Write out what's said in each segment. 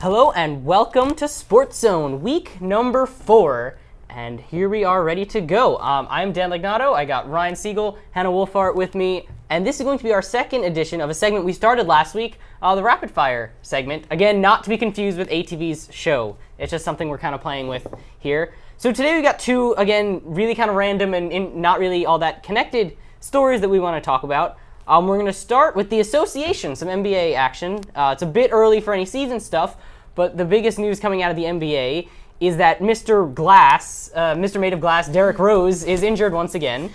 Hello and welcome to SportsZone, week number 4, and here we are ready to go. I'm Dan Legnato, I got Ryan Siegel, Hannah Wolfart with me, and this is going to be our second edition of a segment we started last week, the Rapid Fire segment. Again, not to be confused with ATV's show. It's just something we're kind of playing with here. So today we got two, again, really kind of random and not really all that connected stories that we want to talk about. We're going to start with the association, some NBA action. It's a bit early for any season stuff, but the biggest news coming out of the NBA is that Mr. Glass, Mr. Made of Glass, Derrick Rose, is injured once again.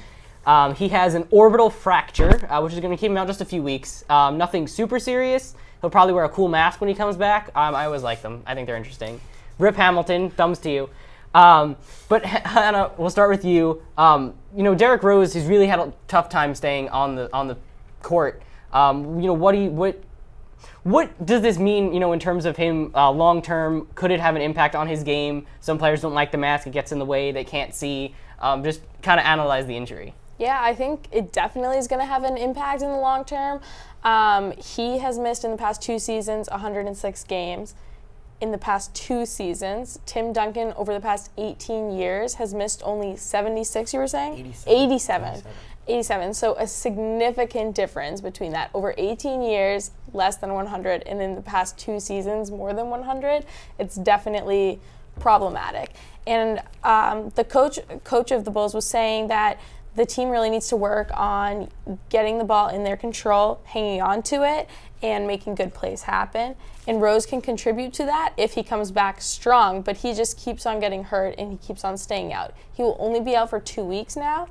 He has an orbital fracture, which is going to keep him out just a few weeks. Nothing super serious. He'll probably wear a cool mask when he comes back. I always like them. I think they're interesting. Rip Hamilton, thumbs to you. But Hannah, we'll start with you. Derrick Rose has really had a tough time staying on the court. What does this mean, in terms of him long term? Could it have an impact on his game? Some players don't like the mask; it gets in the way. They can't see. Just kind of analyze the injury. Yeah, I think it definitely is going to have an impact in the long term. He has missed in the past 2 seasons 106 games. In the past 2 seasons, Tim Duncan over the past 18 years has missed only 76. You were saying 87. So a significant difference between that. Over 18 years, less than 100, and in the past 2 seasons, more than 100. It's definitely problematic. And the coach of the Bulls was saying that the team really needs to work on getting the ball in their control, hanging on to it, and making good plays happen. And Rose can contribute to that if he comes back strong, but he just keeps on getting hurt and he keeps on staying out. He will only be out for 2 weeks now,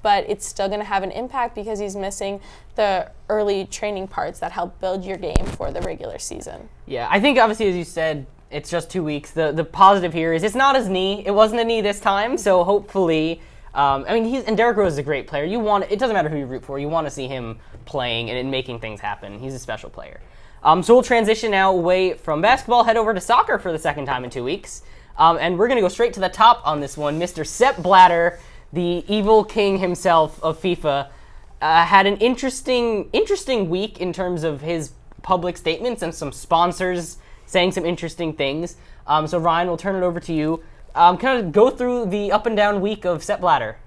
but it's still going to have an impact because he's missing the early training parts that help build your game for the regular season. Yeah, I think obviously, as you said, it's just 2 weeks. The positive here is it's not his knee. It wasn't a knee this time, so hopefully, and Derrick Rose is a great player. It doesn't matter who you root for. You want to see him playing and making things happen. He's a special player. So we'll transition now away from basketball, head over to soccer for the second time in 2 weeks. And we're going to go straight to the top on this one. Mr. Sepp Blatter, the evil king himself of FIFA, had an interesting week in terms of his public statements and some sponsors saying some interesting things. So Ryan, we'll turn it over to you. Kind of go through the up and down week of Sepp Blatter.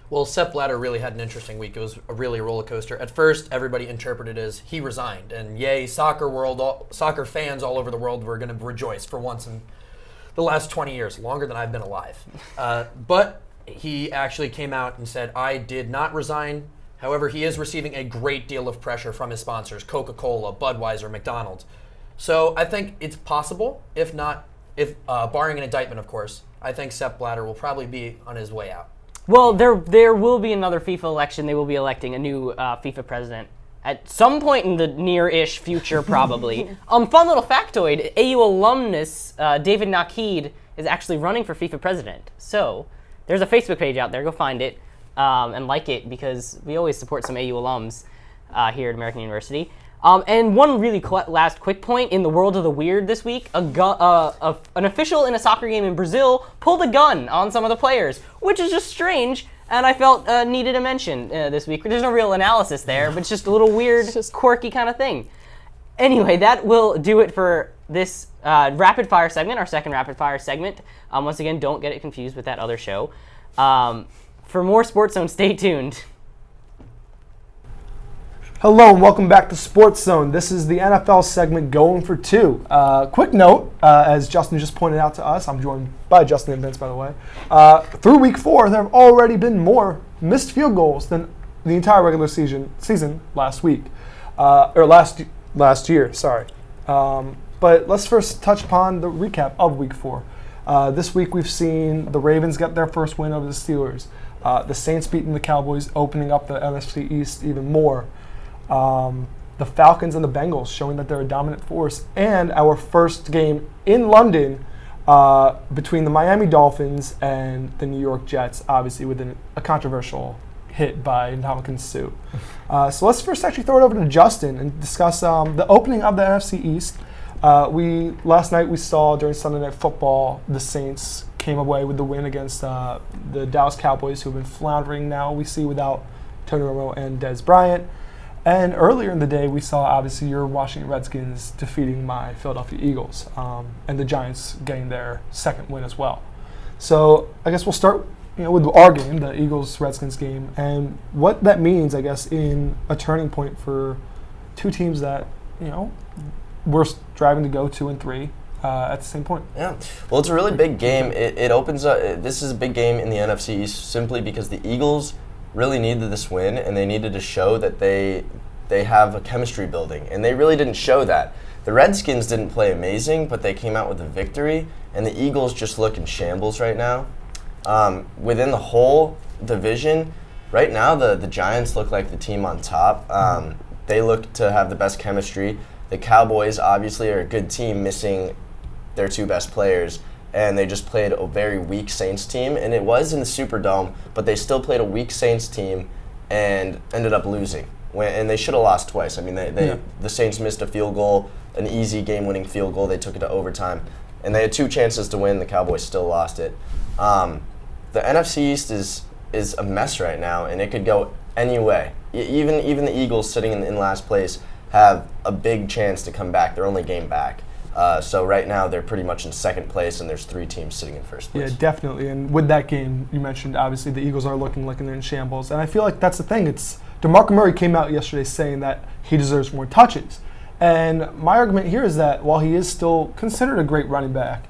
Well, Sepp Blatter really had an interesting week. It was really a roller coaster. At first, everybody interpreted it as he resigned, and yay, soccer fans all over the world were going to rejoice for once in the last 20 years, longer than I've been alive. But he actually came out and said, I did not resign. However, he is receiving a great deal of pressure from his sponsors, Coca-Cola, Budweiser, McDonald's. So I think it's possible, if barring an indictment, of course, I think Sepp Blatter will probably be on his way out. Well, there will be another FIFA election. They will be electing a new FIFA president at some point in the near-ish future, probably. Fun little factoid, AU alumnus David Nakid is actually running for FIFA president. So there's a Facebook page out there. Go find it and like it, because we always support some AU alums here at American University. And one really last quick point in the world of the weird this week, an official in a soccer game in Brazil pulled a gun on some of the players, which is just strange, and I felt needed a mention this week. There's no real analysis there, but it's just a little weird, quirky kind of thing. Anyway, that will do it for this rapid fire segment, our second rapid fire segment. Once again, don't get it confused with that other show. For more SportsZone, stay tuned. Hello and welcome back to SportsZone. This is the NFL segment going for 2. Quick note, as Justin just pointed out to us, I'm joined by Justin and Vince, by the way. Through week 4, there have already been more missed field goals than the entire regular season last week, or last year. Sorry. But let's first touch upon the recap of week 4. This week we've seen the Ravens get their first win over the Steelers. The Saints beating the Cowboys, opening up the NFC East even more. The Falcons and the Bengals showing that they're a dominant force, and our first game in London between the Miami Dolphins and the New York Jets, obviously with a controversial hit by Ndamukong Suh. So let's first actually throw it over to Justin and discuss the opening of the NFC East. Last night we saw during Sunday Night Football the Saints came away with the win against the Dallas Cowboys, who have been floundering now, we see, without Tony Romo and Dez Bryant. And earlier in the day, we saw obviously your Washington Redskins defeating my Philadelphia Eagles, and the Giants getting their second win as well. So I guess we'll start with our game, the Eagles-Redskins game, and what that means, I guess, in a turning point for two teams that, we're striving to go 2-3 at the same point. Yeah. Well, it's a really big game. It opens up. This is a big game in the NFC East simply because the Eagles really needed this win, and they needed to show that they have a chemistry building, and they really didn't show that. The Redskins didn't play amazing, but they came out with a victory, and the Eagles just look in shambles right now. Within the whole division, right now the Giants look like the team on top. They look to have the best chemistry. The Cowboys obviously are a good team, missing their two best players, and they just played a very weak Saints team, and it was in the Superdome, but they still played a weak Saints team and ended up losing. And they should have lost twice. I mean, the Saints missed a field goal, an easy game-winning field goal. They took it to overtime, and they had two chances to win. The Cowboys still lost it. The NFC East is a mess right now, and it could go any way. Even the Eagles sitting in last place have a big chance to come back. They're only game back. So right now they're pretty much in second place, and there's three teams sitting in first place. Yeah, definitely. And with that game, you mentioned obviously the Eagles are looking like they're in shambles, and I feel like that's the thing. It's DeMarco Murray came out yesterday saying that he deserves more touches, and my argument here is that while he is still considered a great running back,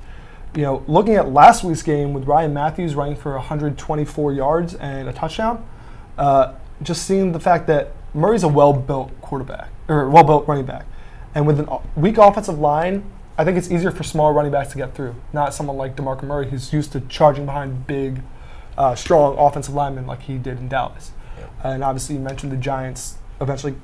looking at last week's game with Ryan Matthews running for 124 yards and a touchdown, just seeing the fact that Murray's a well-built running back, and with a weak offensive line, I think it's easier for small running backs to get through. Not someone like DeMarco Murray who's used to charging behind big, strong offensive linemen like he did in Dallas. Yeah. And obviously, you mentioned the Giants eventually,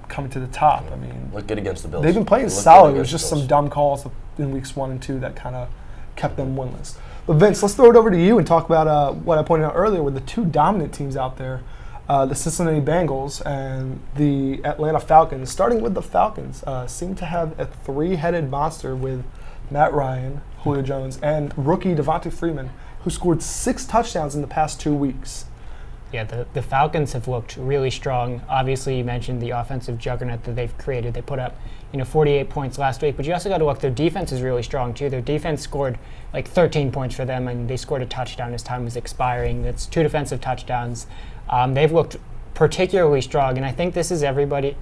coming to the top. Yeah. I mean, look good against the Bills. They've been playing solid. It was just some dumb calls in weeks 1 and 2 that kind of kept them winless. But Vince, let's throw it over to you and talk about what I pointed out earlier with the two dominant teams out there. The Cincinnati Bengals and the Atlanta Falcons. Starting with the Falcons, seem to have a three-headed monster with Matt Ryan, Julio Jones, and rookie Devontae Freeman, who scored 6 touchdowns in the past 2 weeks. Yeah, the Falcons have looked really strong. Obviously, you mentioned the offensive juggernaut that they've created. They put up 48 points last week, but you also got to look, their defense is really strong too. Their defense scored like 13 points for them, and they scored a touchdown as time was expiring. That's 2 defensive touchdowns. They've looked particularly strong, and I think this is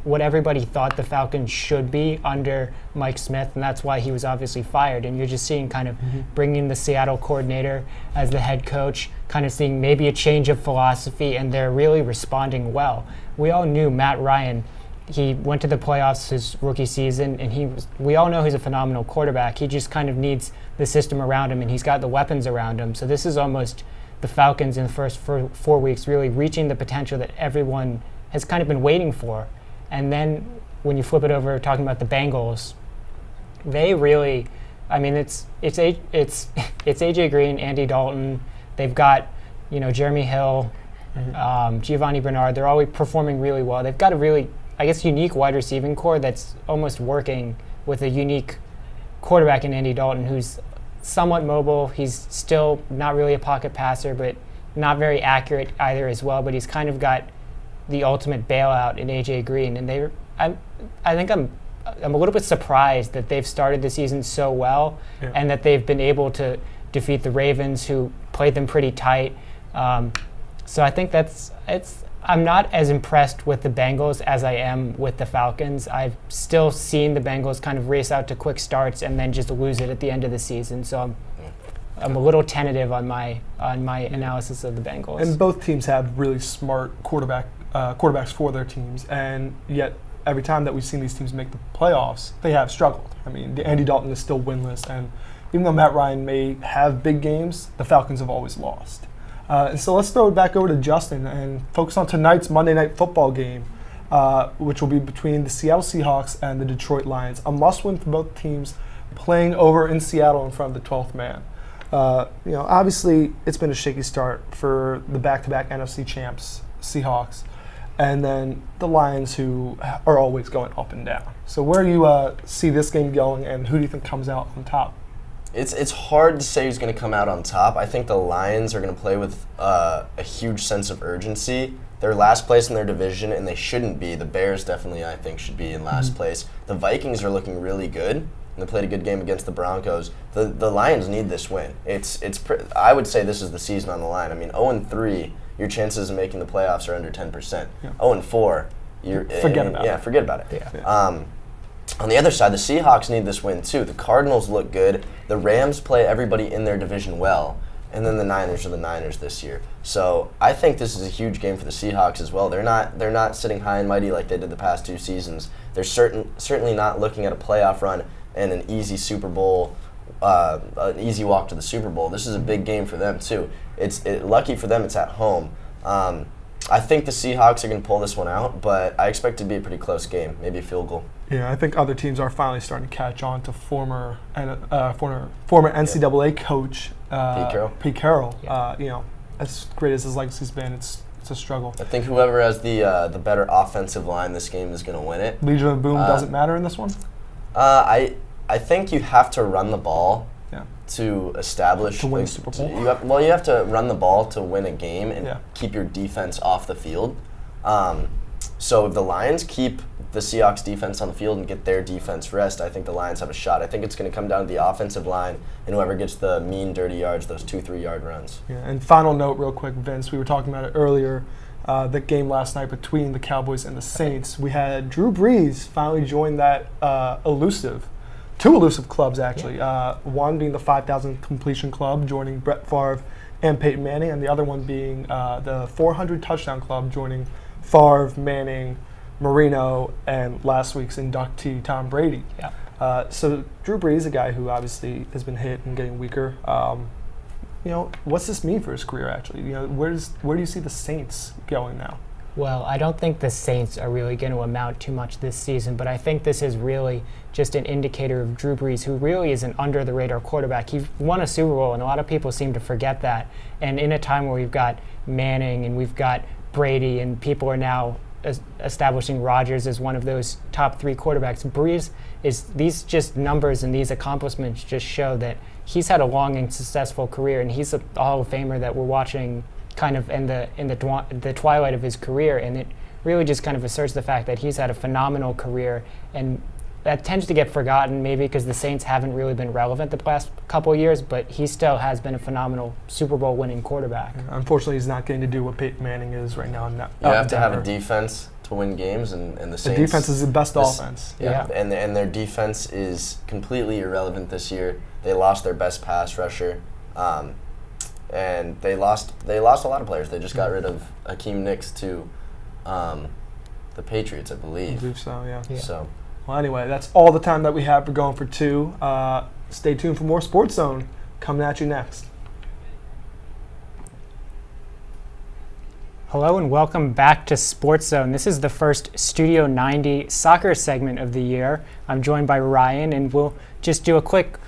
what everybody thought the Falcons should be under Mike Smith, and that's why he was obviously fired. And you're just seeing kind of bringing the Seattle coordinator as the head coach, kind of seeing maybe a change of philosophy, and they're really responding well. We all knew Matt Ryan. He went to the playoffs his rookie season, and we all know he's a phenomenal quarterback. He just kind of needs the system around him, and he's got the weapons around him. So this is almost the Falcons in the first 4 weeks really reaching the potential that everyone has kind of been waiting for. And then when you flip it over, talking about the Bengals, they really, I mean, it's AJ Green, Andy Dalton. They've got Jeremy Hill, Giovanni Bernard. They're all performing really well. They've got a really, I guess, unique wide receiving core that's almost working with a unique quarterback in Andy Dalton, who's somewhat mobile. He's still not really a pocket passer, but not very accurate either as well. But he's kind of got the ultimate bailout in AJ Green, and I think I'm a little bit surprised that they've started the season so well, and that they've been able to defeat the Ravens, who played them pretty tight. So I think I'm not as impressed with the Bengals as I am with the Falcons. I've still seen the Bengals kind of race out to quick starts and then just lose it at the end of the season. So I'm a little tentative on my analysis of the Bengals. And both teams have really smart quarterbacks for their teams, and yet every time that we've seen these teams make the playoffs, they have struggled. I mean, Andy Dalton is still winless, and even though Matt Ryan may have big games, the Falcons have always lost. And so let's throw it back over to Justin and focus on tonight's Monday Night Football game, which will be between the Seattle Seahawks and the Detroit Lions. A must-win for both teams, playing over in Seattle in front of the 12th man. Obviously, it's been a shaky start for the back-to-back NFC champs, Seahawks, and then the Lions, who are always going up and down. So where do you see this game going, and who do you think comes out on top? It's hard to say who's going to come out on top. I think the Lions are going to play with a huge sense of urgency. They're last place in their division, and they shouldn't be. The Bears definitely, I think, should be in last place. The Vikings are looking really good, and they played a good game against the Broncos. The Lions need this win. I would say this is the season on the line. I mean, 0-3, your chances of making the playoffs are under 10%. 0-4, forget about it. Forget about it. Yeah. On the other side, the Seahawks need this win too. The Cardinals look good. The Rams play everybody in their division well. And then the Niners are the Niners this year. So I think this is a huge game for the Seahawks as well. They're not sitting high and mighty like they did the past 2 seasons. They're certainly not looking at a playoff run and an easy Super Bowl, an easy walk to the Super Bowl. This is a big game for them too. Lucky for them, it's at home. I think the Seahawks are going to pull this one out, but I expect it to be a pretty close game, maybe a field goal. Yeah, I think other teams are finally starting to catch on to former NCAA coach Pete Carroll. As great as his legacy's been, it's a struggle. I think whoever has the better offensive line this game is going to win it. Legion of Boom doesn't matter in this one? I think you have to run the ball to establish to win the Super Bowl. You have to run the ball to win a game and keep your defense off the field. So if the Lions keep the Seahawks defense on the field and get their defense rest, I think the Lions have a shot. I think it's going to come down to the offensive line and whoever gets the mean dirty yards, those 2-3 yard runs. Yeah, and final note real quick, Vince, we were talking about it earlier, the game last night between the Cowboys and the Saints. We had Drew Brees finally join that two elusive clubs actually. One being the 5,000 completion club, joining Brett Favre and Peyton Manning, and the other one being the 400 touchdown club, joining Favre, Manning, Marino, and last week's inductee Tom Brady. Yeah. So Drew Brees, a guy who obviously has been hit and getting weaker. What's this mean for his career? Actually, where do you see the Saints going now? Well, I don't think the Saints are really going to amount too much this season, but I think this is really just an indicator of Drew Brees, who really is an under-the-radar quarterback. He won a Super Bowl, and a lot of people seem to forget that. And in a time where we've got Manning and we've got Brady, and people are now establishing Rodgers as one of those top 3 quarterbacks, Brees is these just numbers and these accomplishments just show that he's had a long and successful career, and he's a Hall of Famer that we're watching kind of in the twilight of his career, and it really just kind of asserts the fact that he's had a phenomenal career, and that tends to get forgotten maybe because the Saints haven't really been relevant the past couple of years, but he still has been a phenomenal Super Bowl winning quarterback. Unfortunately, he's not getting to do what Peyton Manning is right now. You have to have a defense to win games, and the Saints. The defense is the best offense. Yeah, and their defense is completely irrelevant this year. They lost their best pass rusher. And they lost a lot of players. They just got rid of Hakeem Nicks to the Patriots, I believe. I believe so, yeah. So, well, anyway, that's all the time that we have for Going for Two. Stay tuned for more SportsZone coming at you next. Hello and welcome back to SportsZone. This is the first Studio 90 soccer segment of the year. I'm joined by Ryan, and we'll just do a quick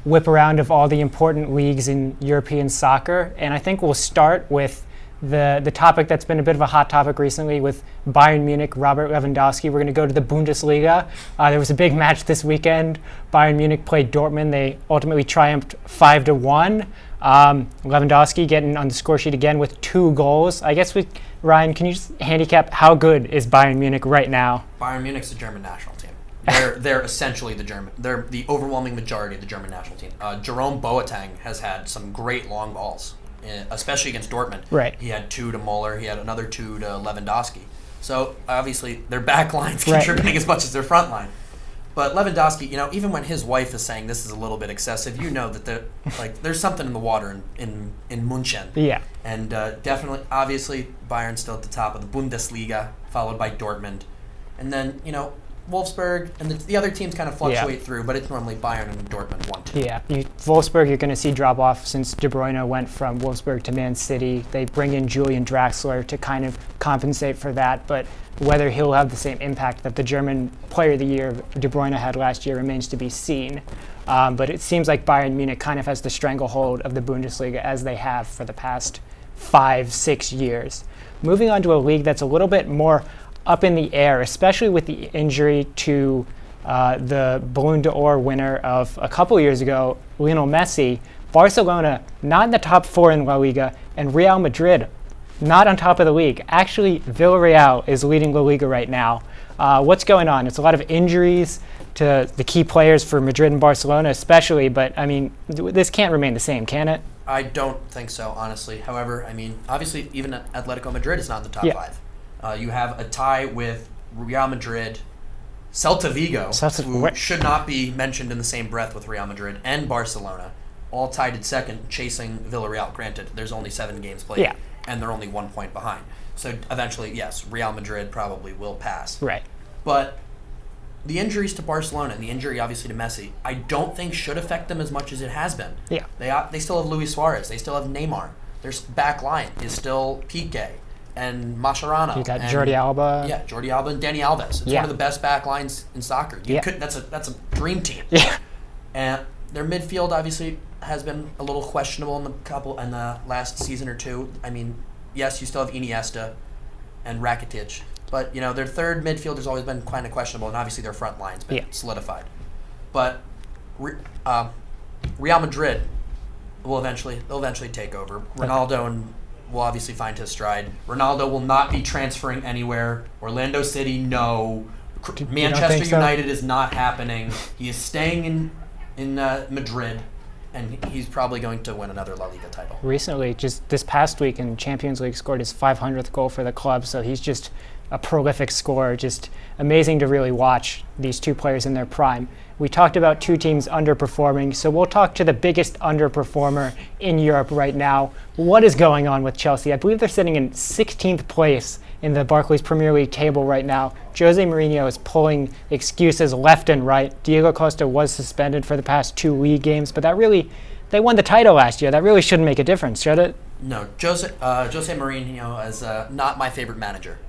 whip around of all the important leagues in European soccer, and I think we'll start with the topic that's been a bit of a hot topic recently with Bayern Munich, Robert Lewandowski. We're going to go to the Bundesliga. There was a big match this weekend. Bayern Munich played Dortmund. They ultimately triumphed 5-1. Lewandowski getting on the score sheet again with 2 goals. I guess Ryan, can you just handicap how good is Bayern Munich right now? Bayern Munich's the German national team. They're essentially they're the overwhelming majority of the German national team. Jerome Boateng has had some great long balls, especially against Dortmund. Right. He had 2 to Muller. He had another 2 to Lewandowski. So obviously their back line's contributing as much as their front line. But Lewandowski, even when his wife is saying this is a little bit excessive, that there's something in the water in München. Yeah. And definitely, obviously, Bayern's still at the top of the Bundesliga, followed by Dortmund, and then Wolfsburg and the other teams kind of fluctuate through, but it's normally Bayern and Dortmund 1-2. Yeah, Wolfsburg, you're going to see drop off since De Bruyne went from Wolfsburg to Man City. They bring in Julian Draxler to kind of compensate for that, but whether he'll have the same impact that the German Player of the Year De Bruyne had last year remains to be seen. But it seems like Bayern Munich kind of has the stranglehold of the Bundesliga as they have for the past 5-6 years. Moving on to a league that's a little bit more up in the air, especially with the injury to the Ballon d'Or winner of a couple years ago, Lionel Messi. Barcelona not in the top 4 in La Liga, and Real Madrid not on top of the league. Actually, Villarreal is leading La Liga right now. What's going on? It's a lot of injuries to the key players for Madrid and Barcelona especially, but I mean, this can't remain the same, can it? I don't think so, honestly. However, I mean, obviously, even Atletico Madrid is not in the top five. You have a tie with Real Madrid, Celta Vigo, who should not be mentioned in the same breath with Real Madrid, and Barcelona, all tied at second, chasing Villarreal. Granted, there's only 7 games played, and they're only 1 point behind. So eventually, yes, Real Madrid probably will pass. Right. But the injuries to Barcelona and the injury, obviously, to Messi, I don't think should affect them as much as it has been. Yeah. They still have Luis Suarez. They still have Neymar. Their back line is still Piqué and Mascherano. You got Jordi Alba. Yeah, Jordi Alba and Dani Alves. It's one of the best back lines in soccer. That's a dream team. Yeah. And their midfield obviously has been a little questionable in the last season or two. I mean, yes, you still have Iniesta and Rakitic, but their third midfielder's always been kind of questionable, and obviously their front line's been solidified. But Real Madrid they'll eventually take over. Ronaldo will obviously find his stride. Ronaldo will not be transferring anywhere. Orlando City, no. Manchester United is not happening. He is staying in Madrid, and he's probably going to win another La Liga title. Recently, just this past week in Champions League, scored his 500th goal for the club, so he's just a prolific scorer. Just amazing to really watch these two players in their prime. We talked about two teams underperforming, so we'll talk to the biggest underperformer in Europe right now. What is going on with Chelsea? I believe they're sitting in 16th place in the Barclays Premier League table right now. Jose Mourinho is pulling excuses left and right. Diego Costa was suspended for the past 2 league games, but they won the title last year. That really shouldn't make a difference, should it? No, Jose Mourinho is not my favorite manager.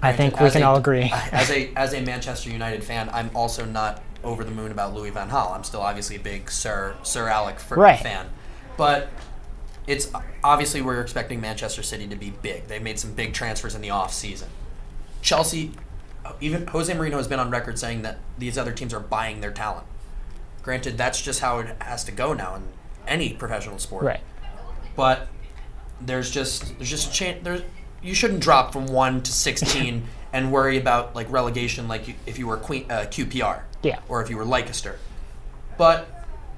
I think we can all agree. As a Manchester United fan, I'm also not over the moon about Louis van Gaal. I'm still obviously a big Sir Alec fan. But it's obviously we're expecting Manchester City to be big. They've made some big transfers in the off-season. Chelsea, even Jose Mourinho has been on record saying that these other teams are buying their talent. Granted, that's just how it has to go now in any professional sport. Right. But there's just a chance. You shouldn't drop from 1 to 16 and worry about like relegation if you were QPR. Yeah. Or if you were Leicester. But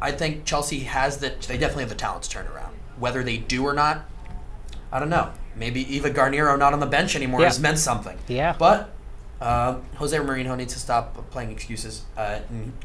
I think Chelsea they definitely have the talent to turn around. Whether they do or not, I don't know. Maybe Eva Garniero not on the bench anymore has meant something. Yeah. But Jose Mourinho needs to stop playing excuses.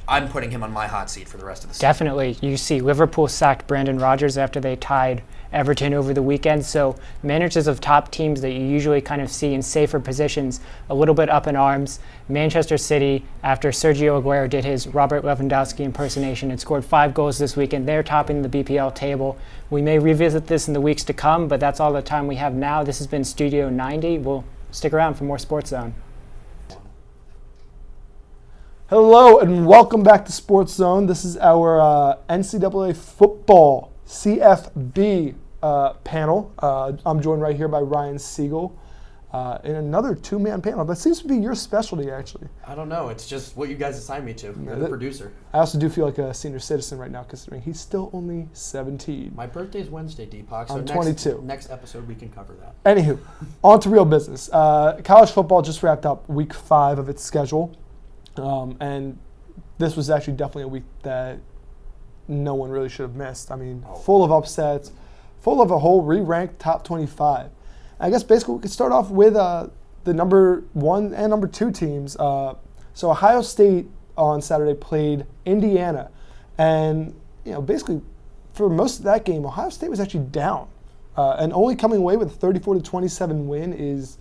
I'm putting him on my hot seat for the rest of the season. Definitely. You see Liverpool sacked Brandon Rodgers after they tied Everton over the weekend. So managers of top teams that you usually kind of see in safer positions a little bit up in arms. Manchester City, after Sergio Aguero did his Robert Lewandowski impersonation and scored 5 goals this weekend, they're topping the BPL table. We may revisit this in the weeks to come, but that's all the time we have now. This has been Studio 90. We'll stick around for more SportsZone. Hello and welcome back to SportsZone. This is our NCAA football CFB panel. I'm joined right here by Ryan Siegel in another 2-man panel. That seems to be your specialty, actually. I don't know. It's just what you guys assigned me to. You're the producer. I also do feel like a senior citizen right now, considering he's still only 17. My birthday's Wednesday, Deepak. So I'm 22. Next episode, we can cover that. Anywho, on to real business. College football just wrapped up week 5 of its schedule. And this was actually definitely a week that no one really should have missed. I mean, full of upsets, full of a whole re-ranked top 25. I guess basically we could start off with the number 1 and number 2 teams. So Ohio State on Saturday played Indiana. And, basically for most of that game, Ohio State was actually down. And only coming away with a 34-27 win is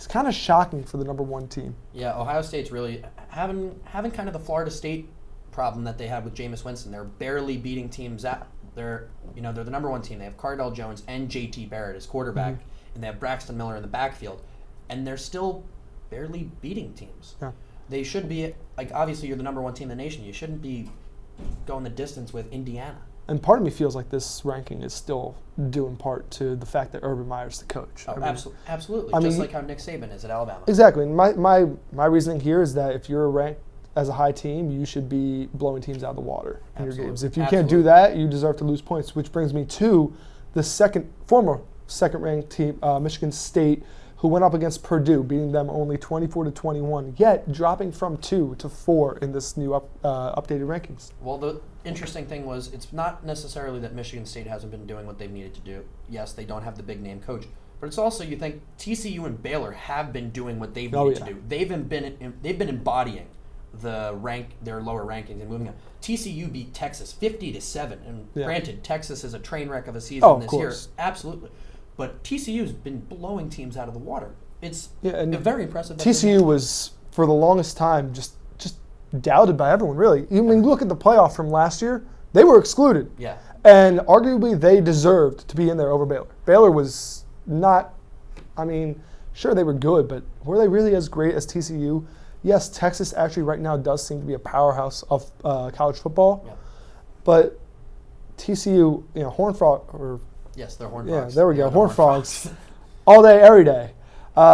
kind of shocking for the number 1 team. Yeah, Ohio State's really having kind of the Florida State problem that they have with Jameis Winston. They're barely beating teams out. They're the number 1 team. They have Cardell Jones and JT Barrett as quarterback, and they have Braxton Miller in the backfield, and they're still barely beating teams. Yeah. They should be obviously you're the number 1 team in the nation. You shouldn't be going the distance with Indiana. And part of me feels like this ranking is still due in part to the fact that Urban Meyer's the coach. Oh, absolutely. Just like how Nick Saban is at Alabama. Exactly. And my reasoning here is that if you're ranked as a high team, you should be blowing teams out of the water in your games. If you can't do that, you deserve to lose points, which brings me to the former second-ranked team, Michigan State, who went up against Purdue, beating them only 24-21, yet dropping from 2 to 4 in this new updated rankings. Well, the interesting thing was it's not necessarily that Michigan State hasn't been doing what they've needed to do. Yes, they don't have the big name coach, but it's also, you think TCU and Baylor have been doing what they've needed to do. They've been embodying their lower rankings and moving up. TCU beat Texas 50-7, and granted, Texas is a train wreck of a season this year, absolutely. But TCU's been blowing teams out of the water. It's very impressive. TCU was, for the longest time, just doubted by everyone, really. I mean, look at the playoff from last year. They were excluded. Yeah. And arguably, they deserved to be in there over Baylor. Baylor was not, I mean, sure, they were good, but were they really as great as TCU? Yes, Texas actually right now does seem to be a powerhouse of college football. Yeah. But TCU, Horned Frog, or yes, they're Horned Frogs. Yeah, there we go. Horned Frogs. All day, every day.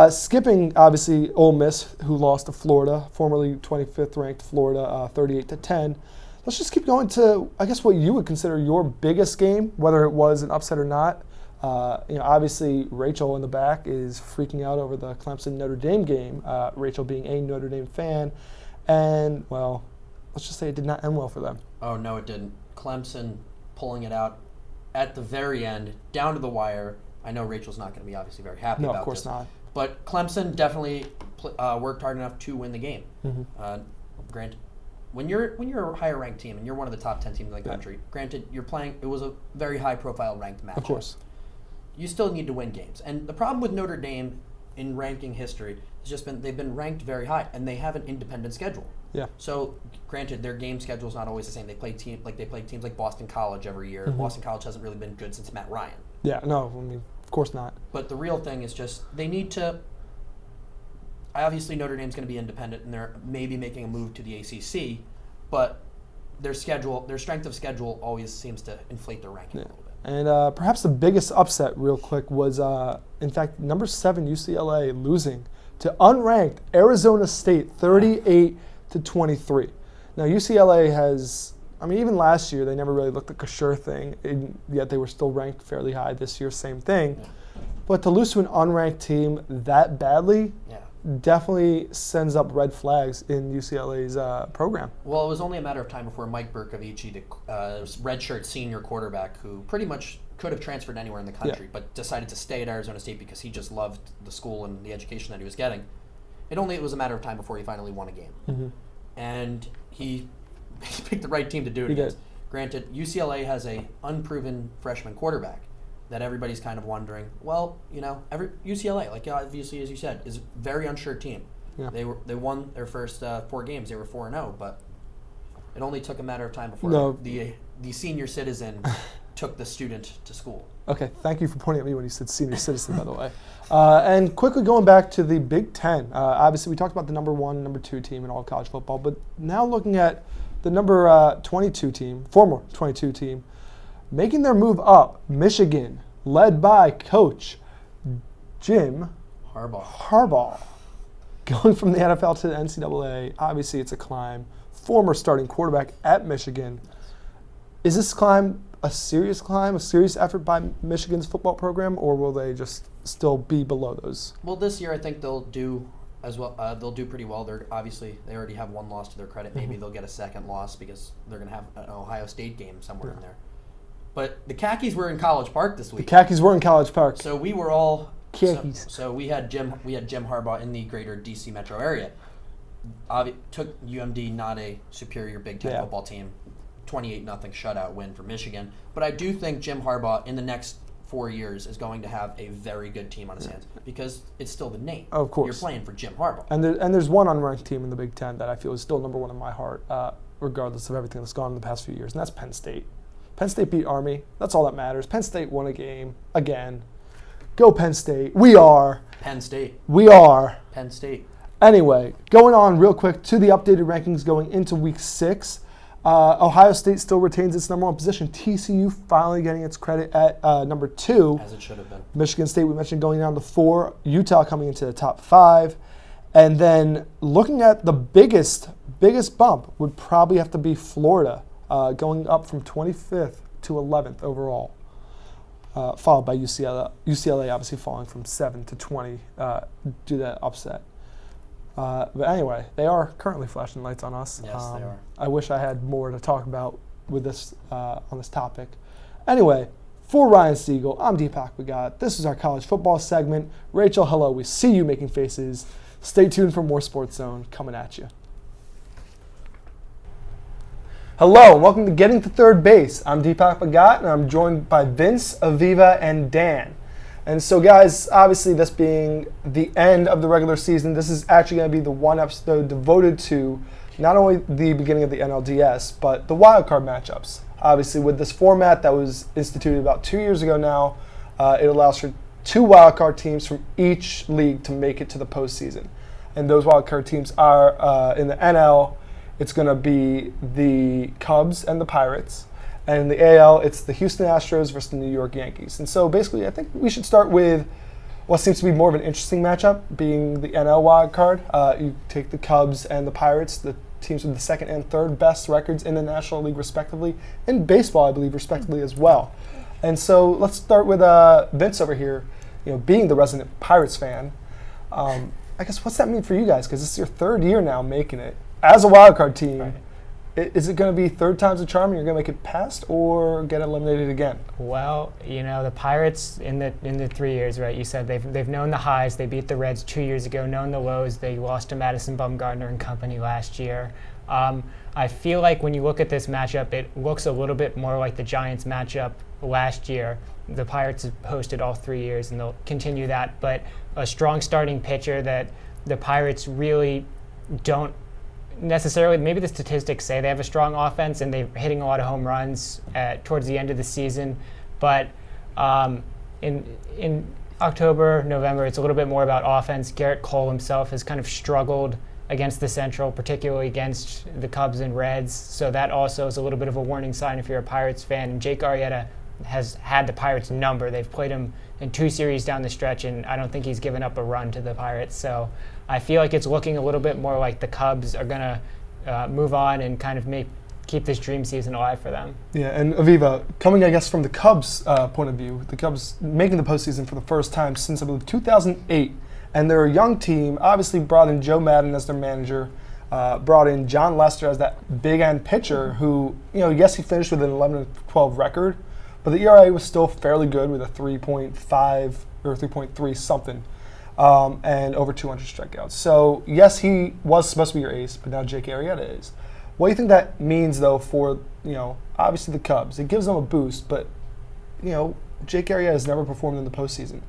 Skipping, obviously, Ole Miss, who lost to Florida, formerly 25th ranked Florida, 38-10. Let's just keep going to, I guess, what you would consider your biggest game, whether it was an upset or not. Obviously, Rachel in the back is freaking out over the Clemson-Notre Dame game, Rachel being a Notre Dame fan. And, well, let's just say it did not end well for them. Oh, no, it didn't. Clemson pulling it out at the very end, down to the wire. I know Rachel's not going to be obviously very happy about this. No, of course not. But Clemson definitely worked hard enough to win the game. Mm-hmm. Granted, when you're a higher ranked team and you're one of the top 10 teams in the country, granted you're playing. It was a very high profile ranked match. Of course. You still need to win games. And the problem with Notre Dame in ranking history has just been they've been ranked very high and they have an independent schedule. Yeah. So granted, their game schedule is not always the same. They play teams like Boston College every year. Mm-hmm. Boston College hasn't really been good since Matt Ryan. Yeah. No. I mean, of course not. But the real thing is just they need to. Obviously, Notre Dame's going to be independent, and they're maybe making a move to the ACC, but their strength of schedule always seems to inflate their ranking a little bit. And perhaps the biggest upset, real quick, was in fact number 7 UCLA losing to unranked Arizona State 38-23. Now UCLA has, I mean, even last year they never really looked like a sure thing, yet they were still ranked fairly high. This year, same thing. Yeah. But to lose to an unranked team that badly. Yeah. Definitely sends up red flags in UCLA's program. Well, it was only a matter of time before Mike Bercovici, the redshirt senior quarterback, who pretty much could have transferred anywhere in the country, but decided to stay at Arizona State because he just loved the school and the education that he was getting. It was a matter of time before he finally won a game. Mm-hmm. And he picked the right team to do it against. Granted, UCLA has a unproven freshman quarterback that everybody's kind of wondering, well, UCLA, like obviously as you said, is a very unsure team. Yeah. They won their first 4 games. They were 4-0, but it only took a matter of time before the senior citizen took the student to school. Okay, thank you for pointing at me when you said senior citizen, by the way. And quickly going back to the Big Ten, obviously we talked about the number 1, number 2 team in all of college football, but now looking at the number 22 team, former 22 team, making their move up, Michigan, led by Coach Jim Harbaugh. Going from the NFL to the NCAA, obviously it's a climb. Former starting quarterback at Michigan. Is this climb, a serious effort by Michigan's football program, or will they just still be below those? Well, this year I think they'll do as well. They'll do pretty well. They already have 1 loss to their credit. Maybe they'll get a second loss because they're going to have an Ohio State game somewhere in there. But the Khakis were in College Park this week. The Khakis were in College Park. So we were all Khakis. So we had Jim Harbaugh in the greater DC metro area. Took UMD, not a superior Big Ten football team, 28-0 shutout win for Michigan. But I do think Jim Harbaugh in the next 4 years is going to have a very good team on his hands because it's still the name. Of course. You're playing for Jim Harbaugh. And there's one unranked team in the Big Ten that I feel is still number 1 in my heart, regardless of everything that's gone in the past few years, and that's Penn State. Penn State beat Army. That's all that matters. Penn State won a game again. Go Penn State. We are. Penn State. We are. Penn State. Anyway, going on real quick to the updated rankings going into Week 6. Ohio State still retains its number 1 position. TCU finally getting its credit at number 2. As it should have been. Michigan State, we mentioned, going down to 4. Utah coming into the top 5. And then looking at the biggest bump would probably have to be Florida. Going up from 25th to 11th overall. followed by UCLA. UCLA obviously falling from 7 to 20 due to that upset. But anyway, they are currently flashing lights on us. Yes, they are. I wish I had more to talk about with this on this topic. Anyway, for Ryan Siegel, I'm Deepak Bhagat. This is our college football segment. Rachel, hello. We see you making faces. Stay tuned for more Sports Zone coming at you. Hello, and welcome to Getting to Third Base. I'm Deepak Bhagat, and I'm joined by Vince, Aviva, and Dan. And so, guys, obviously this being the end of the regular season, this is actually going to be the one episode devoted to not only the beginning of the NLDS, but the wildcard matchups. Obviously, with this format that was instituted about 2 years ago now, it allows for 2 wildcard teams from each league to make it to the postseason. And those wildcard teams are, in the NL, it's going to be the Cubs and the Pirates. And in the AL, it's the Houston Astros versus the New York Yankees. And so basically, I think we should start with what seems to be more of an interesting matchup, being the NL wildcard. You take the Cubs and the Pirates, the teams with the second and third best records in the National League, respectively. In baseball, I believe, respectively as well. And so let's start with Vince over here, being the resident Pirates fan. I guess what's that mean for you guys? Because this is your 3rd year now making it as a wildcard team. Right. Is it going to be 3rd time's a charm and you're going to make it past or get eliminated again? Well, the Pirates in the 3 years, right? You said they've known the highs. They beat the Reds 2 years ago, known the lows. They lost to Madison Bumgarner and company last year. I feel like when you look at this matchup, it looks a little bit more like the Giants matchup last year. The Pirates have hosted all 3 years, and they'll continue that. But a strong starting pitcher that the Pirates really don't necessarily, maybe the statistics say they have a strong offense and they're hitting a lot of home runs towards the end of the season, but in October, November, it's a little bit more about offense. Garrett Cole himself has kind of struggled against the Central, particularly against the Cubs and Reds, so that also is a little bit of a warning sign if you're a Pirates fan. And Jake Arrieta has had the Pirates number. They've played him in 2 series down the stretch, and I don't think he's given up a run to the Pirates. So I feel like it's looking a little bit more like the Cubs are going to move on and kind of keep this dream season alive for them. Yeah, and Aviva, coming, I guess, from the Cubs' point of view, the Cubs making the postseason for the first time since, I believe, 2008. And they're a young team, obviously brought in Joe Madden as their manager, brought in John Lester as that big-end pitcher who, yes, he finished with an 11-12 record, but the ERA was still fairly good with a 3.5 or 3.3 something, and over 200 strikeouts. So, yes, he was supposed to be your ace, but now Jake Arrieta is. What do you think that means, though, for, obviously the Cubs? It gives them a boost, but, Jake Arrieta has never performed in the postseason.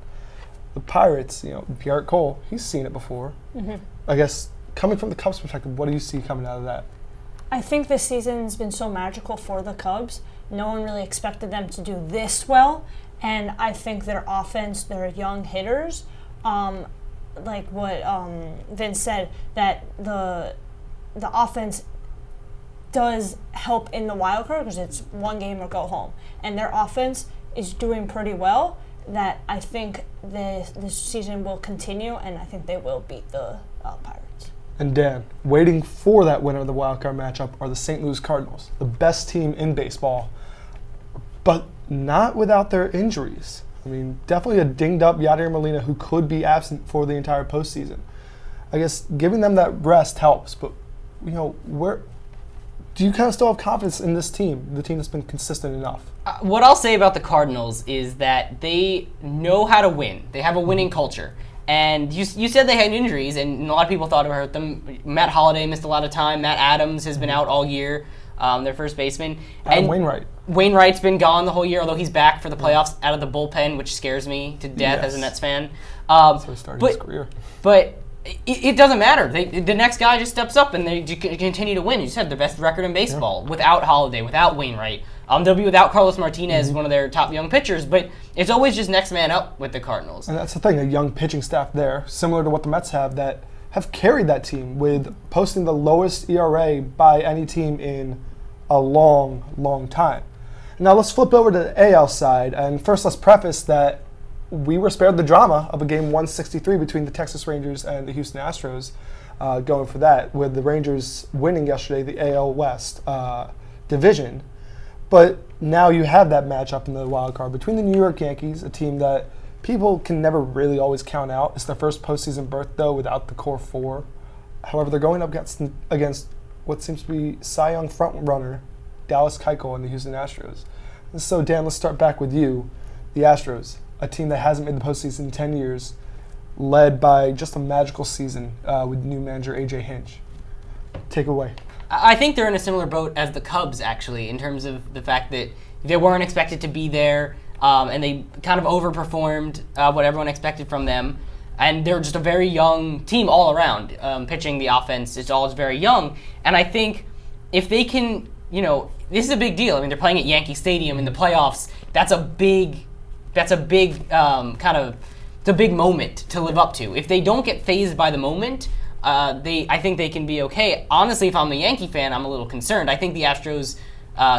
The Pirates, Garrett Cole, he's seen it before. Mm-hmm. I guess, coming from the Cubs' perspective, what do you see coming out of that? I think this season's been so magical for the Cubs. No one really expected them to do this well, and I think their offense, their young hitters, like what Vince said, that the offense does help in the wild card because it's one game or go home, and their offense is doing pretty well. That I think this season will continue, and I think they will beat the Pirates. And Dan, waiting for that winner of the wildcard matchup are the St. Louis Cardinals, the best team in baseball, but not without their injuries. I mean, definitely a dinged-up Yadier Molina who could be absent for the entire postseason. I guess giving them that rest helps, but, where do you kind of still have confidence in this team, the team that's been consistent enough? What I'll say about the Cardinals is that they know how to win. They have a winning culture. And you said they had injuries, and a lot of people thought it would hurt them. Matt Holliday missed a lot of time. Matt Adams has been out all year, their first baseman. And Wainwright. Wainwright's been gone the whole year, although he's back for the playoffs out of the bullpen, which scares me to death as a Nets fan. So he started his career. But it doesn't matter. The next guy just steps up, and they continue to win. You said the best record in baseball without Holliday, without Wainwright. They'll be without Carlos Martinez, one of their top young pitchers, but it's always just next man up with the Cardinals. And that's the thing, a young pitching staff there, similar to what the Mets have, that have carried that team with posting the lowest ERA by any team in a long, long time. Now let's flip over to the AL side, and first let's preface that we were spared the drama of a game 163 between the Texas Rangers and the Houston Astros, going for that, with the Rangers winning yesterday the AL West division. But now you have that matchup in the wild card between the New York Yankees, a team that people can never really always count out. It's their first postseason berth, though, without the core four. However, they're going up against what seems to be Cy Young front-runner Dallas Keuchel and the Houston Astros. And so, Dan, let's start back with you. The Astros, a team that hasn't made the postseason in 10 years, led by just a magical season with new manager A.J. Hinch. Take it away. I think they're in a similar boat as the Cubs, actually, in terms of the fact that they weren't expected to be there, and they kind of overperformed what everyone expected from them. And they're just a very young team all around. Pitching, the offense, it's all very young. And I think if they can, this is a big deal. I mean, they're playing at Yankee Stadium in the playoffs. It's a big moment to live up to. If they don't get phased by the moment, I think they can be okay. Honestly, if I'm a Yankee fan, I'm a little concerned. I think the Astros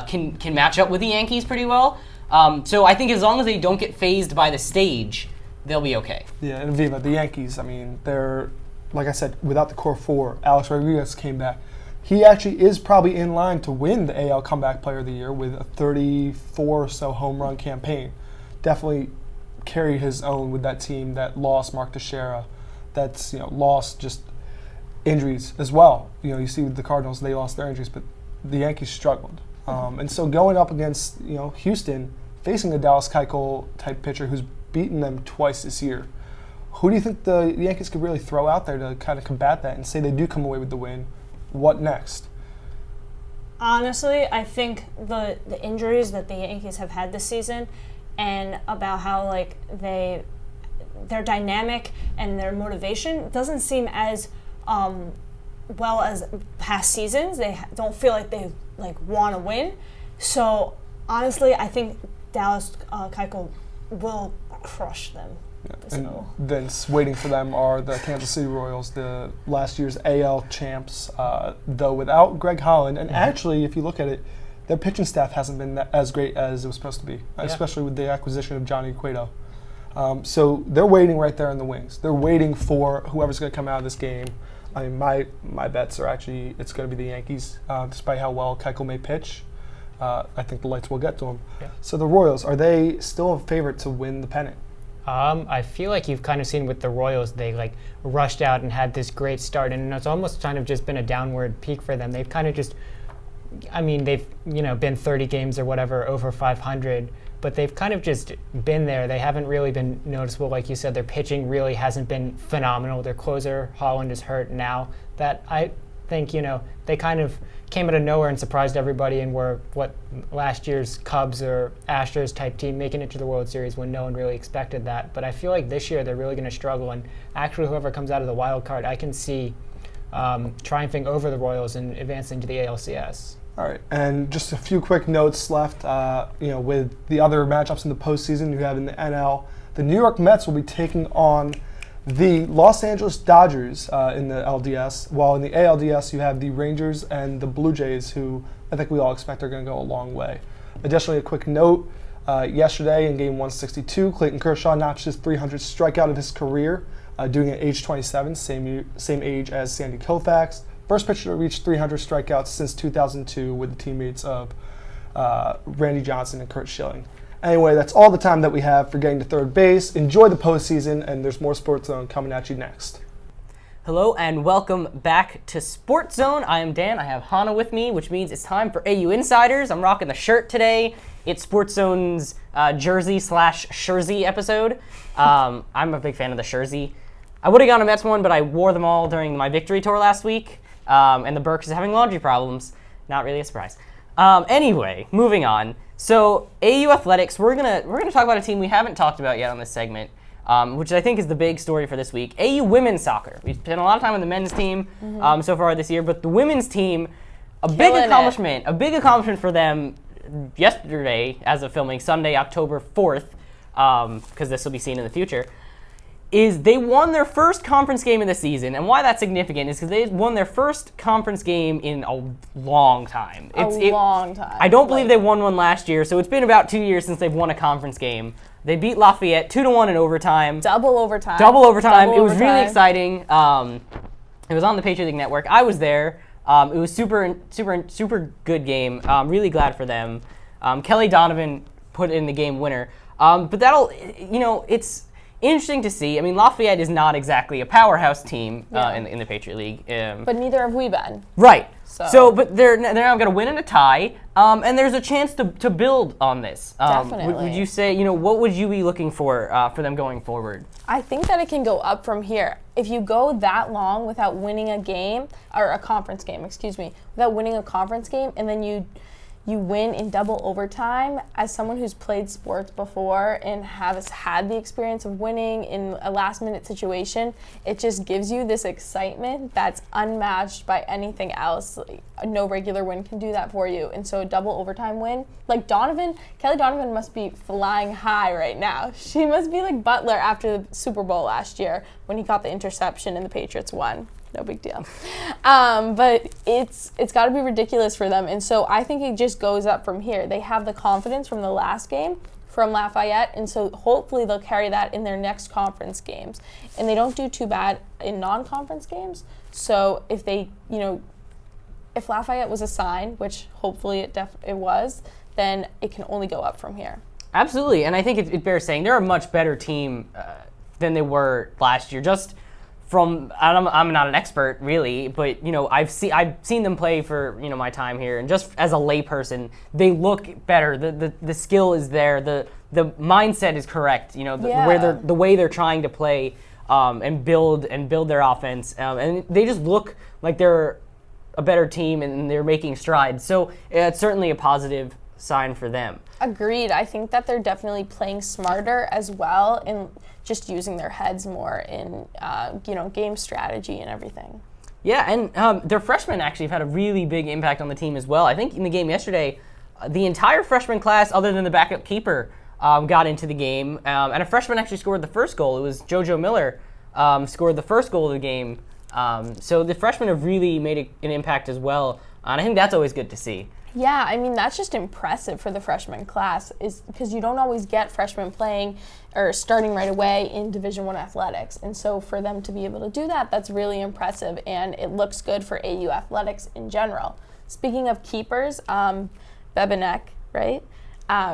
can match up with the Yankees pretty well. So I think as long as they don't get phased by the stage, they'll be okay. Yeah, and Viva, the Yankees, I mean, they're, like I said, without the core four. Alex Rodriguez came back. He actually is probably in line to win the AL Comeback Player of the Year with a 34 or so home run campaign. Definitely carried his own with that team that lost Mark Teixeira, that's lost just injuries as well. You see with the Cardinals, they lost their injuries, but the Yankees struggled. And so going up against Houston, facing a Dallas Keuchel type pitcher who's beaten them twice this year, who do you think the Yankees could really throw out there to kind of combat that and say they do come away with the win? What next? Honestly, I think the injuries that the Yankees have had this season, and about how their dynamic and their motivation doesn't seem as well as past seasons. They don't feel like they want to win. So honestly, I think Dallas Keuchel will crush them. And then waiting for them are the Kansas City Royals, the last year's AL champs, though without Greg Holland. And actually, if you look at it, their pitching staff hasn't been as great as it was supposed to be, especially with the acquisition of Johnny Cueto. So they're waiting right there in the wings. They're waiting for whoever's going to come out of this game. I mean, my bets are actually it's going to be the Yankees, despite how well Keuchel may pitch. I think the lights will get to him. Yeah. So the Royals, are they still a favorite to win the pennant? I feel like you've kind of seen with the Royals, they rushed out and had this great start, and it's almost kind of just been a downward peak for them. They've kind of just, they've been 30 games or whatever over 500, but they've kind of just been there. They haven't really been noticeable, like you said. Their pitching really hasn't been phenomenal. Their closer Holland is hurt now. That I think they kind of came out of nowhere and surprised everybody and were what last year's Cubs or Astros type team, making it to the World Series when no one really expected that. But I feel like this year they're really going to struggle, and actually whoever comes out of the wild card, I can see triumphing over the Royals and advancing to the ALCS. All right, and just a few quick notes left. With the other matchups in the postseason you have in the NL, the New York Mets will be taking on the Los Angeles Dodgers in the LDS, while in the ALDS you have the Rangers and the Blue Jays, who I think we all expect are going to go a long way. Additionally, a quick note, yesterday in Game 162, Clayton Kershaw notched his 300th strikeout of his career, doing it at age 27, same age as Sandy Koufax. First pitcher to reach 300 strikeouts since 2002 with the teammates of Randy Johnson and Curt Schilling. Anyway, that's all the time that we have for Getting to Third Base. Enjoy the postseason, and there's more SportsZone coming at you next. Hello and welcome back to SportsZone. I am Dan. I have Hannah with me, which means it's time for AU Insiders. I'm rocking the shirt today. It's SportsZone's jersey/shirsey episode. I'm a big fan of the shirsey. I would have gone a Mets one, but I wore them all during my victory tour last week, and the Burks is having laundry problems. Not really a surprise. Anyway, moving on. So AU Athletics, we're gonna talk about a team we haven't talked about yet on this segment, which I think is the big story for this week. AU women's soccer. We've spent a lot of time on the men's team so far this year, but the women's team, a big accomplishment for them yesterday, as of filming, Sunday, October 4th, because this will be seen in the future, is they won their first conference game of the season. And why that's significant is because they won their first conference game in a long time. Long time. I don't believe they won one last year, so it's been about 2 years since they've won a conference game. They beat Lafayette 2-1 in overtime. Double overtime. It was really exciting. It was on the Patriot League Network. I was there. It was super good game. Really glad for them. Kelly Donovan put in the game winner. But that'll, it's interesting to see. I mean, Lafayette is not exactly a powerhouse team in the Patriot League. But neither have we been. Right. So but they're now going to win in a tie, and there's a chance to build on this. Definitely. Would you say, what would you be looking for them going forward? I think that it can go up from here. If you go that long without winning a game, or a conference game, without winning a conference game, and then you win in double overtime, as someone who's played sports before and has had the experience of winning in a last-minute situation, it just gives you this excitement that's unmatched by anything else. Like, no regular win can do that for you. And so a double overtime win, like Kelly Donovan must be flying high right now. She must be like Butler after the Super Bowl last year when he caught the interception and the Patriots won. No big deal. But it's got to be ridiculous for them. And so I think it just goes up from here. They have the confidence from the last game from Lafayette, and so hopefully they'll carry that in their next conference games. And they don't do too bad in non-conference games. So if they, if Lafayette was a sign, which hopefully it was, then it can only go up from here. Absolutely. And I think it bears saying they're a much better team than they were last year. Just from, I'm not an expert really, but I've seen them play for my time here, and just as a layperson, they look better. The skill is there. The mindset is correct. The way they're trying to play and build their offense, and they just look like they're a better team and they're making strides. So it's certainly a positive sign for them. Agreed. I think that they're definitely playing smarter as well and just using their heads more in, game strategy and everything. Yeah, and their freshmen actually have had a really big impact on the team as well. I think in the game yesterday, the entire freshman class, other than the backup keeper, got into the game. And a freshman actually scored the first goal. It was JoJo Miller scored the first goal of the game. So the freshmen have really made an impact as well. And I think that's always good to see. Yeah, I mean, that's just impressive for the freshman class, is because you don't always get freshmen playing or starting right away in Division I athletics. And so for them to be able to do that, that's really impressive, and it looks good for AU athletics in general. Speaking of keepers, Bebenek, right?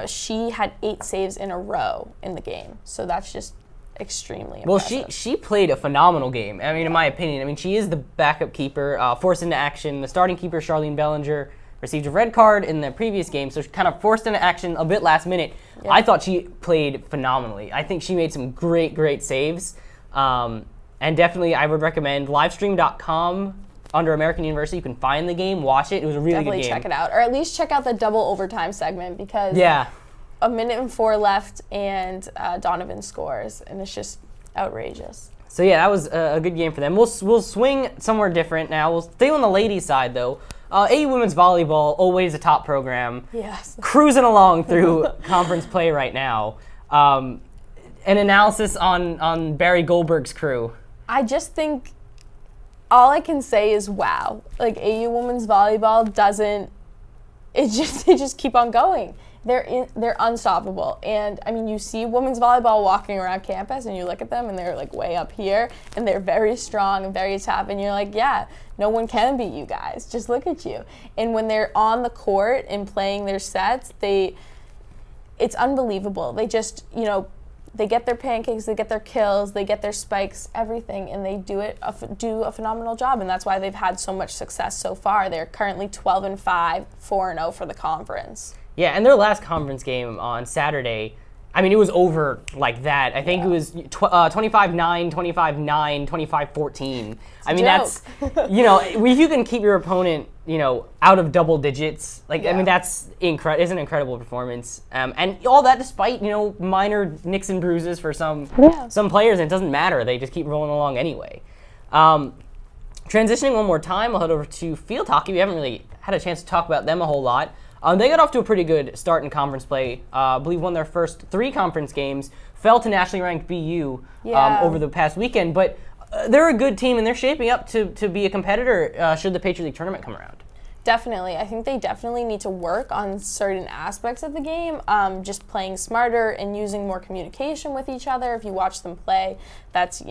She had 8 saves in a row in the game. So that's just extremely impressive. Well, she played a phenomenal game. I mean, in my opinion. she is the backup keeper, forced into action. The starting keeper, Charlene Bellinger, received a red card in the previous game, so she kind of forced into action a bit last minute. Yeah. I thought she played phenomenally. I think she made some great saves. And definitely I would recommend livestream.com under American University. You can find the game, watch it. It was a really good game. Definitely check it out. Or at least check out the double overtime segment, because a minute and 4 left and Donovan scores, and it's just outrageous. So yeah, that was a good game for them. We'll swing somewhere different now. We'll stay on the ladies' side though. AU Women's Volleyball, always a top program. Yes. Cruising along through conference play right now. An analysis on Barry Goldberg's crew. I just think all I can say is wow. Like, AU Women's Volleyball they just keep on going. They're unstoppable. And I mean, you see women's volleyball walking around campus and you look at them and they're like way up here and they're very strong and very tough, and you're like, yeah, no one can beat you guys. Just look at you. And when they're on the court and playing their sets, it's unbelievable. They just, they get their pancakes, they get their kills, they get their spikes, everything, and they do a phenomenal job, and that's why they've had so much success so far. They're currently 12-5, 4-0 for the conference. Yeah, and their last conference game on Saturday, I mean, it was over like that. I think it was 25-9, 25-9, 25-14. I mean, that's, if you can keep your opponent, out of double digits, I mean, that's is an incredible performance. And all that despite, minor nicks and bruises for some players, and it doesn't matter. They just keep rolling along anyway. Transitioning one more time, I'll head over to field hockey. We haven't really had a chance to talk about them a whole lot. They got off to a pretty good start in conference play. I believe won their first 3 conference games, fell to nationally ranked BU over the past weekend. But they're a good team, and they're shaping up to be a competitor should the Patriot League tournament come around. Definitely. I think they definitely need to work on certain aspects of the game, just playing smarter and using more communication with each other. If you watch them play, that's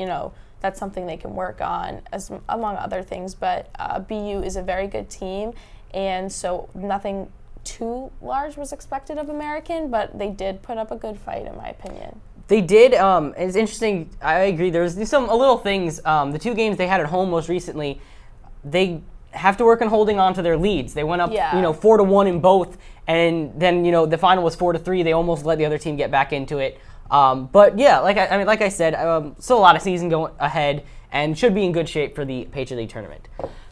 something they can work on, among other things. But BU is a very good team, and so nothing too large was expected of American, but they did put up a good fight, in my opinion. They did. It's interesting. I agree. There's some little things. The 2 games they had at home most recently, they have to work on holding on to their leads. They went up, 4-1 in both, and then the final was 4-3. They almost let the other team get back into it. But yeah, like I said, still a lot of season going ahead, and should be in good shape for the Patriot League tournament.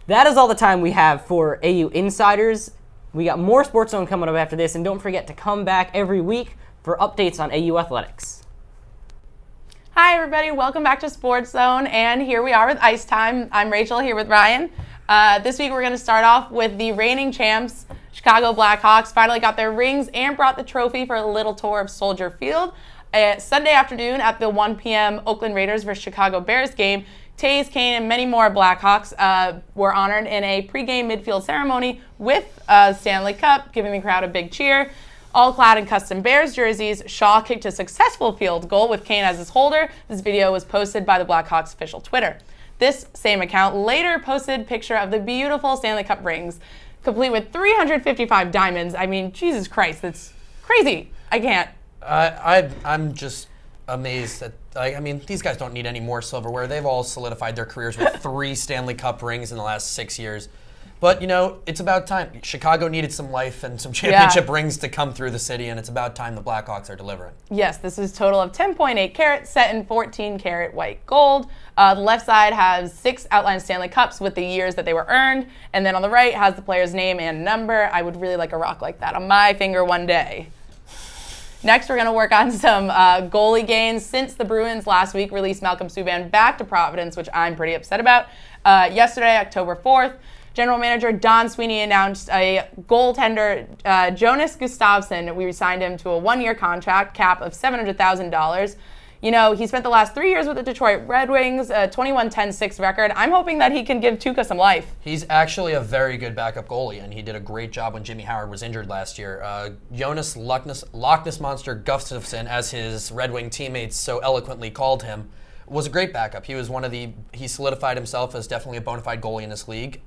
That is all the time we have for AU Insiders. We got more Sports Zone coming up after this, and don't forget to come back every week for updates on AU athletics. Hi everybody, welcome back to Sports Zone, and here we are with Ice Time. I'm Rachel here with Ryan. This week we're going to start off with the reigning champs, Chicago Blackhawks. Finally got their rings and brought the trophy for a little tour of Soldier Field. Sunday afternoon at the 1 p.m. Oakland Raiders vs. Chicago Bears game, Taze, Kane, and many more Blackhawks were honored in a pregame midfield ceremony with a Stanley Cup, giving the crowd a big cheer. All clad in custom Bears jerseys, Shaw kicked a successful field goal with Kane as his holder. This video was posted by the Blackhawks official Twitter. This same account later posted a picture of the beautiful Stanley Cup rings, complete with 355 diamonds. I mean, Jesus Christ, that's crazy. I can't. I'm just amazed that, these guys don't need any more silverware. They've all solidified their careers with 3 Stanley Cup rings in the last 6 years. But, it's about time. Chicago needed some life and some championship rings to come through the city, and it's about time the Blackhawks are delivering. Yes, this is a total of 10.8 carats set in 14 karat white gold. The left side has 6 outlined Stanley Cups with the years that they were earned, and then on the right has the player's name and number. I would really like a rock like that on my finger one day. Next, we're going to work on some goalie gains since the Bruins last week released Malcolm Subban back to Providence, which I'm pretty upset about. Yesterday, October 4th, General Manager Don Sweeney announced a goaltender, Jonas Gustafsson. We signed him to a 1-year contract, cap of $700,000. He spent the last 3 years with the Detroit Red Wings, a 21-10-6 record. I'm hoping that he can give Tuukka some life. He's actually a very good backup goalie, and he did a great job when Jimmy Howard was injured last year. Jonas Loch Ness Monster Gustafsson, as his Red Wing teammates so eloquently called him, was a great backup. He was he solidified himself as definitely a bona fide goalie in this league.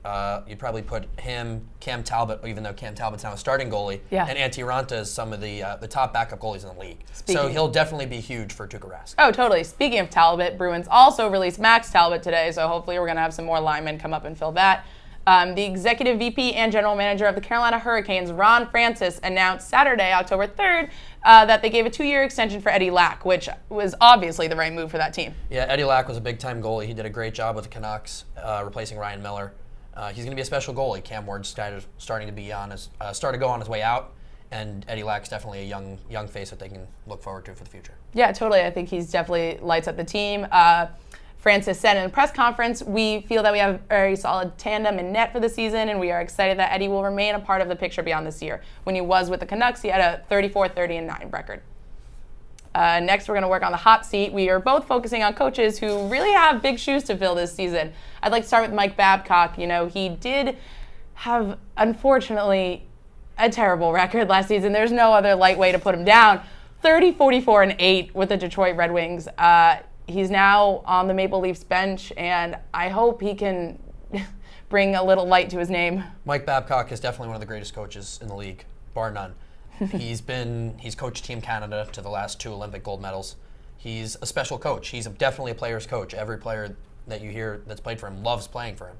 You'd probably put him, Cam Talbot, even though Cam Talbot's now a starting goalie, and Antti Ranta as some of the top backup goalies in the league. So he'll definitely be huge for Tuukka Rask. Oh, totally. Speaking of Talbot, Bruins also released Max Talbot today, so hopefully we're going to have some more linemen come up and fill that. The executive VP and general manager of the Carolina Hurricanes, Ron Francis, announced Saturday, October 3rd, that they gave a 2-year extension for Eddie Lack, which was obviously the right move for that team. Yeah, Eddie Lack was a big-time goalie. He did a great job with the Canucks, replacing Ryan Miller. He's going to be a special goalie. Cam Ward's starting to be started to go on his way out, and Eddie Lack's definitely a young face that they can look forward to for the future. Yeah, totally. I think he's definitely lights up the team. Francis said in a press conference, "We feel that we have a very solid tandem in net for the season, and we are excited that Eddie will remain a part of the picture beyond this year." When he was with the Canucks, he had a 34-30-9 record. Next, we're going to work on the hot seat. We are both focusing on coaches who really have big shoes to fill this season. I'd like to start with Mike Babcock. He did have, unfortunately, a terrible record last season. There's no other light way to put him down. 30-44-8 with the Detroit Red Wings. He's now on the Maple Leafs bench, and I hope he can bring a little light to his name. Mike Babcock is definitely one of the greatest coaches in the league, bar none. He's coached Team Canada to the last 2 Olympic gold medals. He's a special coach. He's definitely a player's coach. Every player that you hear that's played for him loves playing for him.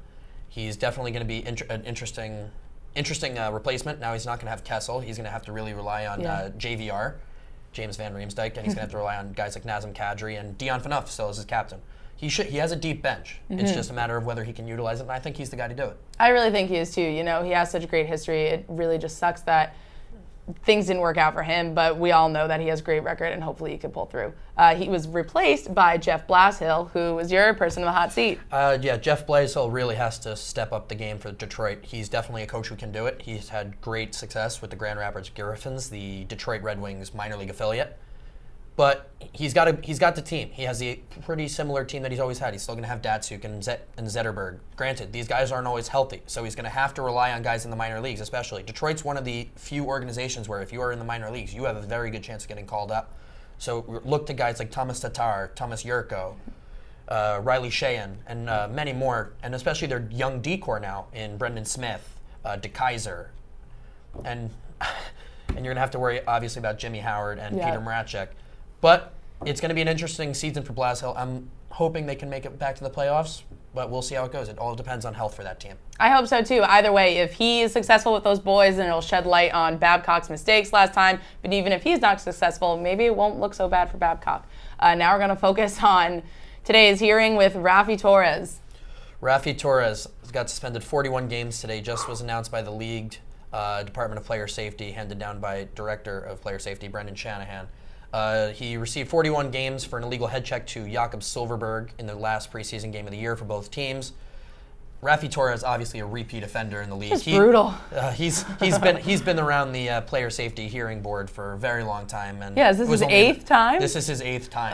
He's definitely going to be an interesting replacement. Now he's not going to have Kessel. He's going to have to really rely on JVR. James Van Riemsdyk, and he's going to have to rely on guys like Nazem Kadri and Dion Phaneuf still as his captain. He has a deep bench. It's just a matter of whether he can utilize it, and I think he's the guy to do it. I really think he is too. He has such a great history. It really just sucks that things didn't work out for him, but we all know that he has a great record, and hopefully he can pull through. He was replaced by Jeff Blashill, who was your person in the hot seat. Jeff Blashill really has to step up the game for Detroit. He's definitely a coach who can do it. He's had great success with the Grand Rapids Griffins, the Detroit Red Wings minor league affiliate. But he's got the team. He has a pretty similar team that he's always had. He's still going to have Datsuk and Zetterberg. Granted, these guys aren't always healthy, so he's going to have to rely on guys in the minor leagues, especially. Detroit's one of the few organizations where if you are in the minor leagues, you have a very good chance of getting called up. So look to guys like Thomas Tatar, Thomas Yurko, Riley Sheehan, and many more, and especially their young decor now in Brendan Smith, DeKaiser, and and you're going to have to worry, obviously, about Jimmy Howard and Yeah. Peter Marachek. But it's going to be an interesting season for Blas Hill. I'm hoping they can make it back to the playoffs, but we'll see how it goes. It all depends on health for that team. I hope so too. Either way, if he is successful with those boys, then it'll shed light on Babcock's mistakes last time. But even if he's not successful, maybe it won't look so bad for Babcock. Now we're going to focus on today's hearing with Rafi Torres. Rafi Torres got suspended 41 games today, just was announced by the league Department of Player Safety, handed down by Director of Player Safety, Brendan Shanahan. He received 41 games for an illegal head check to Jakob Silverberg in the last preseason game of the year for both teams. Rafi Torres, obviously a repeat offender in the league. It's brutal. He's been around the player safety hearing board for a very long time. And Yeah, is this it was his only- eighth time? This is his 8th time,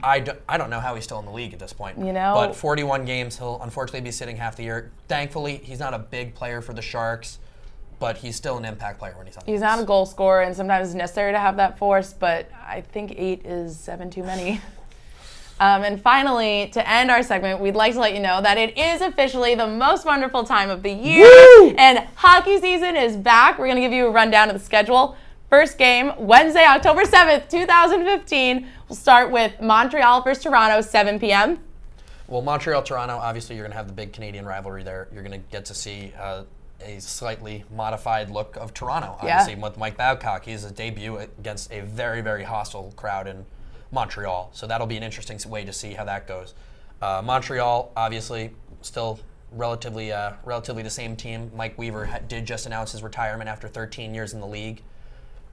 and I don't know how he's still in the league at this point. You know? But 41 games, he'll unfortunately be sitting half the year. Thankfully, he's not a big player for the Sharks, but he's still an impact player when he's on the He's ice. not a goal scorer, and sometimes it's necessary to have that force, but I think 8 is 7 too many. And finally, to end our segment, we'd like to let you know that it is officially the most wonderful time of the year, and hockey season is back. We're going to give you a rundown of the schedule. First game, Wednesday, October 7th, 2015. We'll start with Montreal versus Toronto, 7 p.m. Well, Montreal-Toronto, obviously you're going to have the big Canadian rivalry there. You're going to get to see a slightly modified look of Toronto, obviously, with Mike Babcock. He's a debut against a very, very hostile crowd in Montreal. So that'll be an interesting way to see how that goes. Montreal, obviously, still relatively the same team. Mike Weaver did just announce his retirement after 13 years in the league.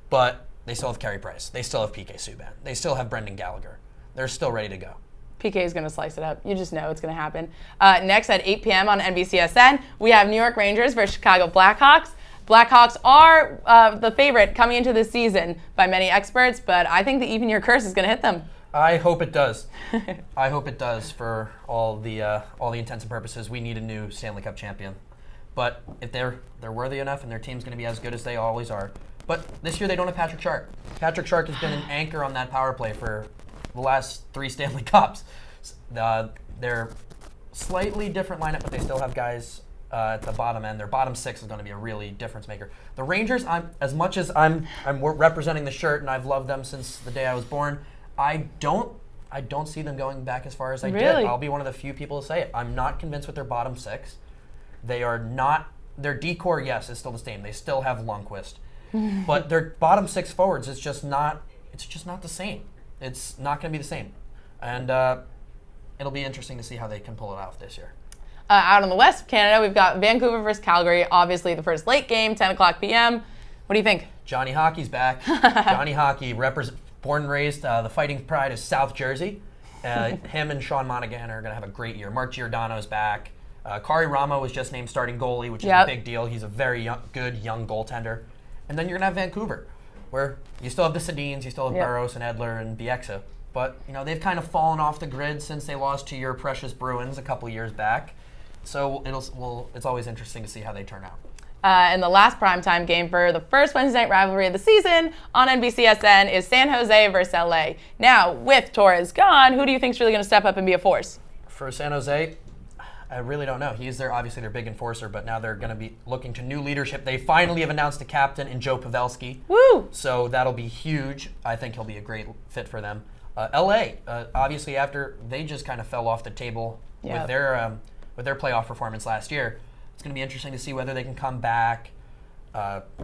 But they still have Carey Price. They still have PK Subban. They still have Brendan Gallagher. They're still ready to go. PK is going to slice it up. You just know it's going to happen. Next at 8 p.m. on NBCSN, we have New York Rangers versus Chicago Blackhawks. Blackhawks are the favorite coming into this season by many experts, but I think the even year curse is going to hit them. I hope it does. I hope it does for all the intents and purposes. We need a new Stanley Cup champion. But if they're worthy enough and their team's going to be as good as they always are. But this year they don't have Patrick Shark. Patrick Shark has been an anchor on that power play for the last 3 Stanley Cups. They're slightly different lineup, but they still have guys at the bottom end. Their bottom 6 is going to be a really difference maker. The Rangers, as much as I'm representing the shirt and I've loved them since the day I was born, I don't see them going back as far as I did. I'll be one of the few people to say it. I'm not convinced with their bottom 6. They are not. Their decor, yes, is still the same. They still have Lundqvist, but their bottom 6 forwards is just not. It's just not the same. It's not going to be the same, and it'll be interesting to see how they can pull it off this year. Out in the west of Canada, we've got Vancouver versus Calgary. Obviously, the first late game, 10 o'clock p.m. What do you think? Johnny Hockey's back. Johnny Hockey, born and raised, the fighting pride is South Jersey. Him and Sean Monahan are going to have a great year. Mark Giordano's back. Kari Ramo was just named starting goalie, which is a big deal. He's a very good young goaltender. And then you're going to have Vancouver, where you still have the Sedins, you still have Burroughs and Edler and Bieksa. But, they've kind of fallen off the grid since they lost to your precious Bruins a couple years back. So it's always interesting to see how they turn out. And the last primetime game for the first Wednesday night rivalry of the season on NBCSN is San Jose versus LA. Now, with Torres gone, who do you think is really going to step up and be a force? For San Jose, I really don't know. He's obviously their big enforcer, but now they're going to be looking to new leadership. They finally have announced a captain in Joe Pavelski. Woo! So that'll be huge. I think he'll be a great fit for them. LA, obviously after they just kind of fell off the table with their playoff performance last year, it's going to be interesting to see whether they can come back.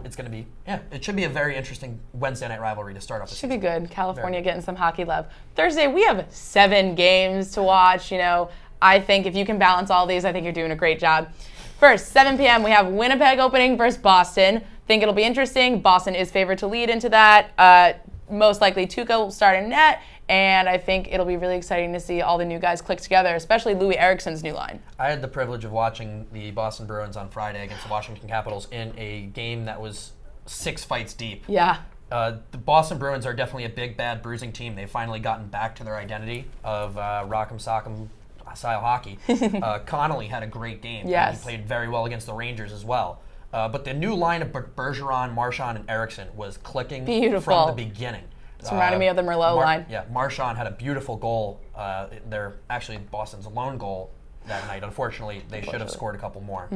It's going to be, it should be a very interesting Wednesday night rivalry to start off the Should season. be good. California getting some hockey love. Thursday, we have 7 games to watch. I think if you can balance all these, I think you're doing a great job. First, 7 p.m., we have Winnipeg opening versus Boston. Think it'll be interesting. Boston is favored to lead into that. Most likely Tuukka will start in net, and I think it'll be really exciting to see all the new guys click together, especially Louis Eriksson's new line. I had the privilege of watching the Boston Bruins on Friday against the Washington Capitals in a game that was 6 fights deep. Yeah. The Boston Bruins are definitely a big, bad, bruising team. They've finally gotten back to their identity of rock'em sock'em style hockey. Connolly had a great game. Yes. He played very well against the Rangers as well. But the new line of Bergeron, Marchand, and Eriksson was clicking from the beginning. It's reminding me of the Merlot line. Yeah, Marchand had a beautiful goal. They're actually Boston's lone goal that night. Unfortunately, they should have scored a couple more.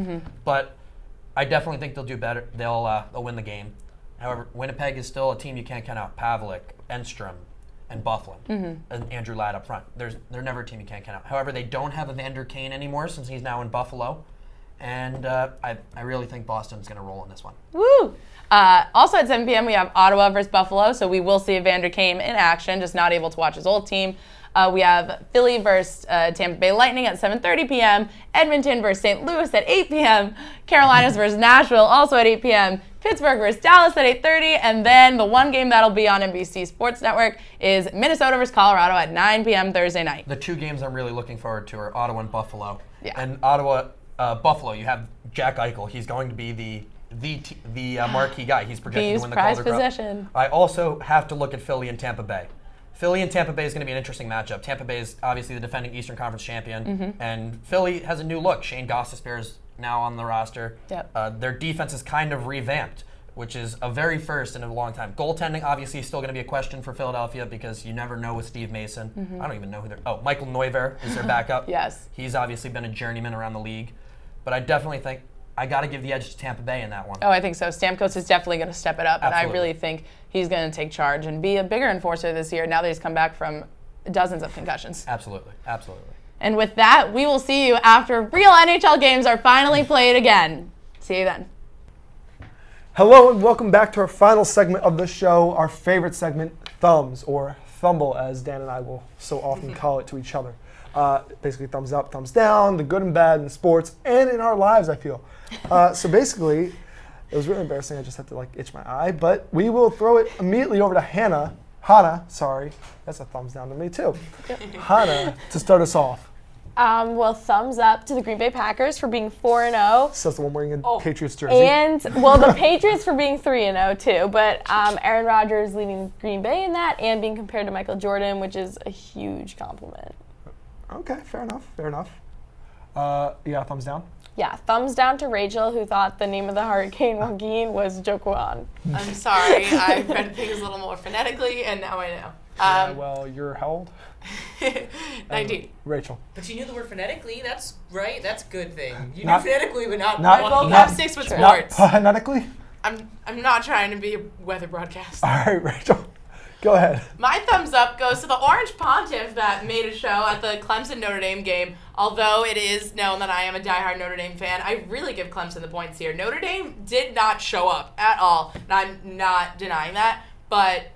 But I definitely think they'll do better. They'll win the game. However, Winnipeg is still a team you can't count out. Pavlik, Enstrom, and Bufflin, and Andrew Ladd up front. They're never a team you can't count out. However, they don't have Evander Kane anymore since he's now in Buffalo. And I really think Boston's going to roll in this one. Woo! Also at 7 p.m. we have Ottawa versus Buffalo, so we will see Evander Kane in action, just not able to watch his old team. We have Philly versus Tampa Bay Lightning at 7:30 p.m., Edmonton versus St. Louis at 8 p.m., Carolinas versus Nashville also at 8 p.m., Pittsburgh versus Dallas at 8:30, and then the one game that'll be on NBC Sports Network is Minnesota versus Colorado at 9 p.m. Thursday night. The two games I'm really looking forward to are Ottawa and Buffalo. Yeah. And Buffalo, you have Jack Eichel. He's going to be the marquee guy. He's projected to win the Calder Cup. Possession. I also have to look at Philly and Tampa Bay. Philly and Tampa Bay is going to be an interesting matchup. Tampa Bay is obviously the defending Eastern Conference champion, and Philly has a new look. Shane Gostisbehere is now on the roster. Yep. Their defense is kind of revamped, which is a very first in a long time. Goaltending obviously is still going to be a question for Philadelphia because you never know with Steve Mason. I don't even know who they're. Oh, Michael Neuver is their backup. Yes. He's obviously been a journeyman around the league, but I definitely think I got to give the edge to Tampa Bay in that one. Oh, I think so. Stamkos is definitely going to step it up, and I Absolutely. really think he's going to take charge and be a bigger enforcer this year now that he's come back from dozens of concussions. Absolutely. And with that, we will see you after real NHL games are finally played again. See you then. Hello and welcome back to our final segment of the show, our favorite segment, Thumbs, or Thumble, as Dan and I will so often call it to each other. Basically, thumbs up, thumbs down, the good and bad in sports and in our lives, I feel. So basically, it was really embarrassing. I just had to itch my eye, but we will throw it immediately over to Hannah, sorry. That's a thumbs down to me too. Hannah, to start us off. Well, thumbs up to the Green Bay Packers for being 4-0. Says the one wearing a Patriots jersey. And, well, the Patriots for being 3-0 too. But Aaron Rodgers leading Green Bay in that and being compared to Michael Jordan, which is a huge compliment. Okay, fair enough. You got a thumbs down? Yeah, thumbs down to Rachel, who thought the name of the Hurricane Joaquin was Joaquin. I'm sorry. I read things a little more phonetically, and now I know. Well, you're how old? 19. Rachel. But you knew the word phonetically. That's right. That's a good thing. You Not- knew phonetically, but not. I'm 6 with Not sports. phonetically? I'm not trying to be a weather broadcast. All right, Rachel. Go ahead. My thumbs up goes to the Orange Pontiff that made a show at the Clemson-Notre Dame game. Although it is known that I am a diehard Notre Dame fan, I really give Clemson the points here. Notre Dame did not show up at all, and I'm not denying that, but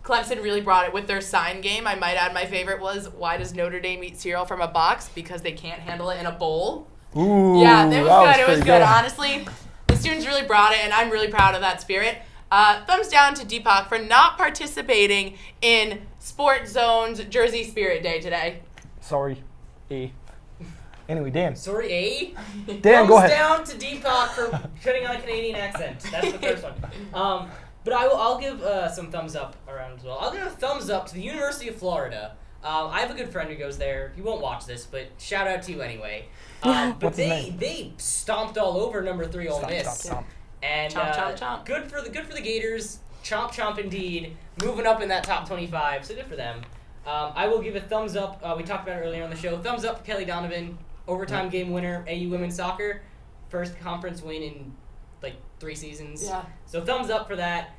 Clemson really brought it with their sign game. I might add my favorite was, why does Notre Dame eat cereal from a box? Because they can't handle it in a bowl. Ooh, Yeah, it was that good. It was pretty good. Honestly, the students really brought it, and I'm really proud of that spirit. Thumbs down to Deepak for not participating in SportsZone's Jersey Spirit Day today. Sorry, E. Anyway, Dan. Sorry, eh? Dan, go ahead. Thumbs down to Deepak for putting on a Canadian accent. That's the first one. But I'll give some thumbs up around as well. I'll give a thumbs up to the University of Florida. I have a good friend who goes there. He won't watch this, but shout out to you anyway. But What's his name? they stomped all over number 3 Ole Miss. Stomp. And Chomp, chomp, chomp. Good for the Gators. Chomp chomp indeed. Moving up in that top 25. So good for them. I will give a thumbs up. We talked about it earlier on the show. Thumbs up to Kelly Donovan, overtime game winner, AU women's soccer, first conference win in 3 seasons. Yeah. So thumbs up for that.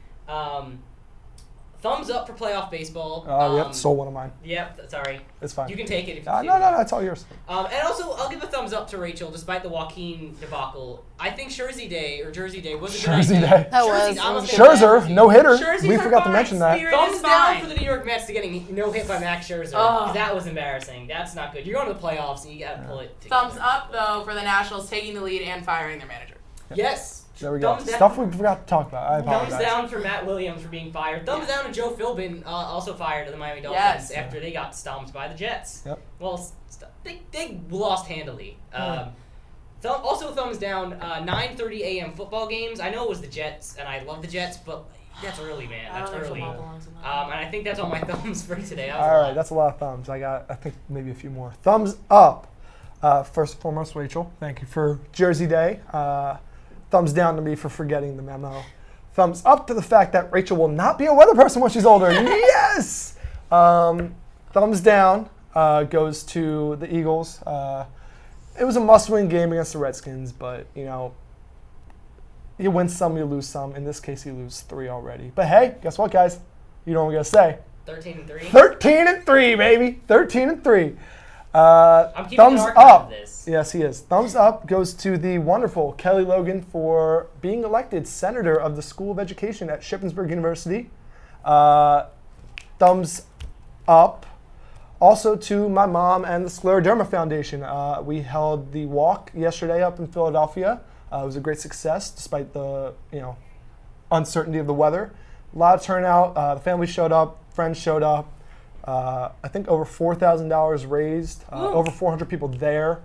Thumbs up for playoff baseball. Yep, stole one of mine. Yep. Sorry. It's fine. You can take it if you No, it's all yours. And also, I'll give a thumbs up to Rachel, despite the Joaquin debacle. I think Jersey Day was a good Jersey idea. Day. That Jersey's was. almost Scherzer, been no hitter. Jerseys We are forgot to fine. mention that. Spirit Thumbs is down fine. for the New York Mets to getting no hit by Max Scherzer. Oh. 'Cause that was embarrassing. That's not good. You're going to the playoffs and you got to pull it together. Thumbs up, though, for the Nationals taking the lead and firing their manager. Yes. There we go. Thumbs down. Stuff we forgot to talk about. I Thumbs apologize. down for Matt Williams for being fired. Thumbs down to Joe Philbin, also fired to the Miami Dolphins Yes. after they got stomped by the Jets. Yep. Well, they lost handily. Also, thumbs down. 9:30 a.m. football games. I know it was the Jets, and I love the Jets, but that's early, man. That's early. And I think that's all my thumbs for today. That was a All lot. right, that's a lot of thumbs. I think maybe a few more. Thumbs up. First and foremost, Rachel, thank you for Jersey Day. Thumbs down to me for forgetting the memo. Thumbs up to the fact that Rachel will not be a weather person when she's older. Yes! Thumbs down goes to the Eagles. It was a must-win game against the Redskins, but, you win some, you lose some. In this case, you lose 3 already. But hey, guess what, guys? You know what I'm going to say. 13-3. 13-3, baby. 13-3. I'm keeping thumbs an archive up. of this. Yes, he is. Thumbs up goes to the wonderful Kelly Logan for being elected senator of the School of Education at Shippensburg University. Thumbs up also to my mom and the Scleroderma Foundation. We held the walk yesterday up in Philadelphia. It was a great success despite the uncertainty of the weather. A lot of turnout. The family showed up. Friends showed up. I think over $4,000 raised. Over 400 people there.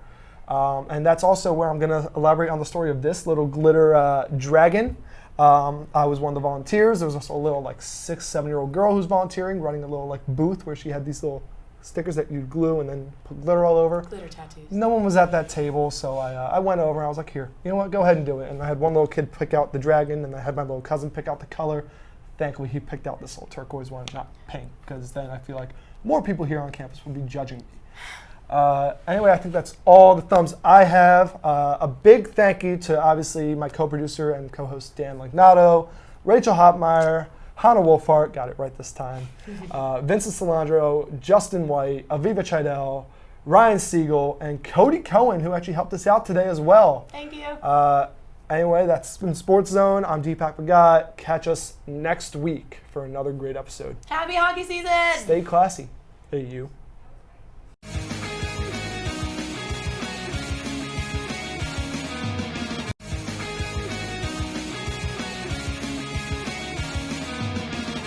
And that's also where I'm going to elaborate on the story of this little glitter dragon. I was one of the volunteers. There was also a little 6-7-year-old girl who's volunteering, running a little booth where she had these little stickers that you glue and then put glitter all over. Glitter tattoos. No one was at that table, so I went over and I was like, here, you know what, go ahead and do it. And I had one little kid pick out the dragon, and I had my little cousin pick out the color. Thankfully, he picked out this little turquoise one, not pink, because then I feel like more people here on campus would be judging me. Anyway, I think that's all the thumbs I have. A big thank you to, obviously, my co-producer and co-host Dan Legnato, Rachel Hopmeyer, Hannah Wolfhart, got it right this time, Vincent Salandro, Justin White, Aviva Chidel, Ryan Siegel, and Cody Cohen, who actually helped us out today as well. Thank you. Anyway, that's been Sports Zone. I'm Deepak Bhagat. Catch us next week for another great episode. Happy hockey season. Stay classy. Hey, you.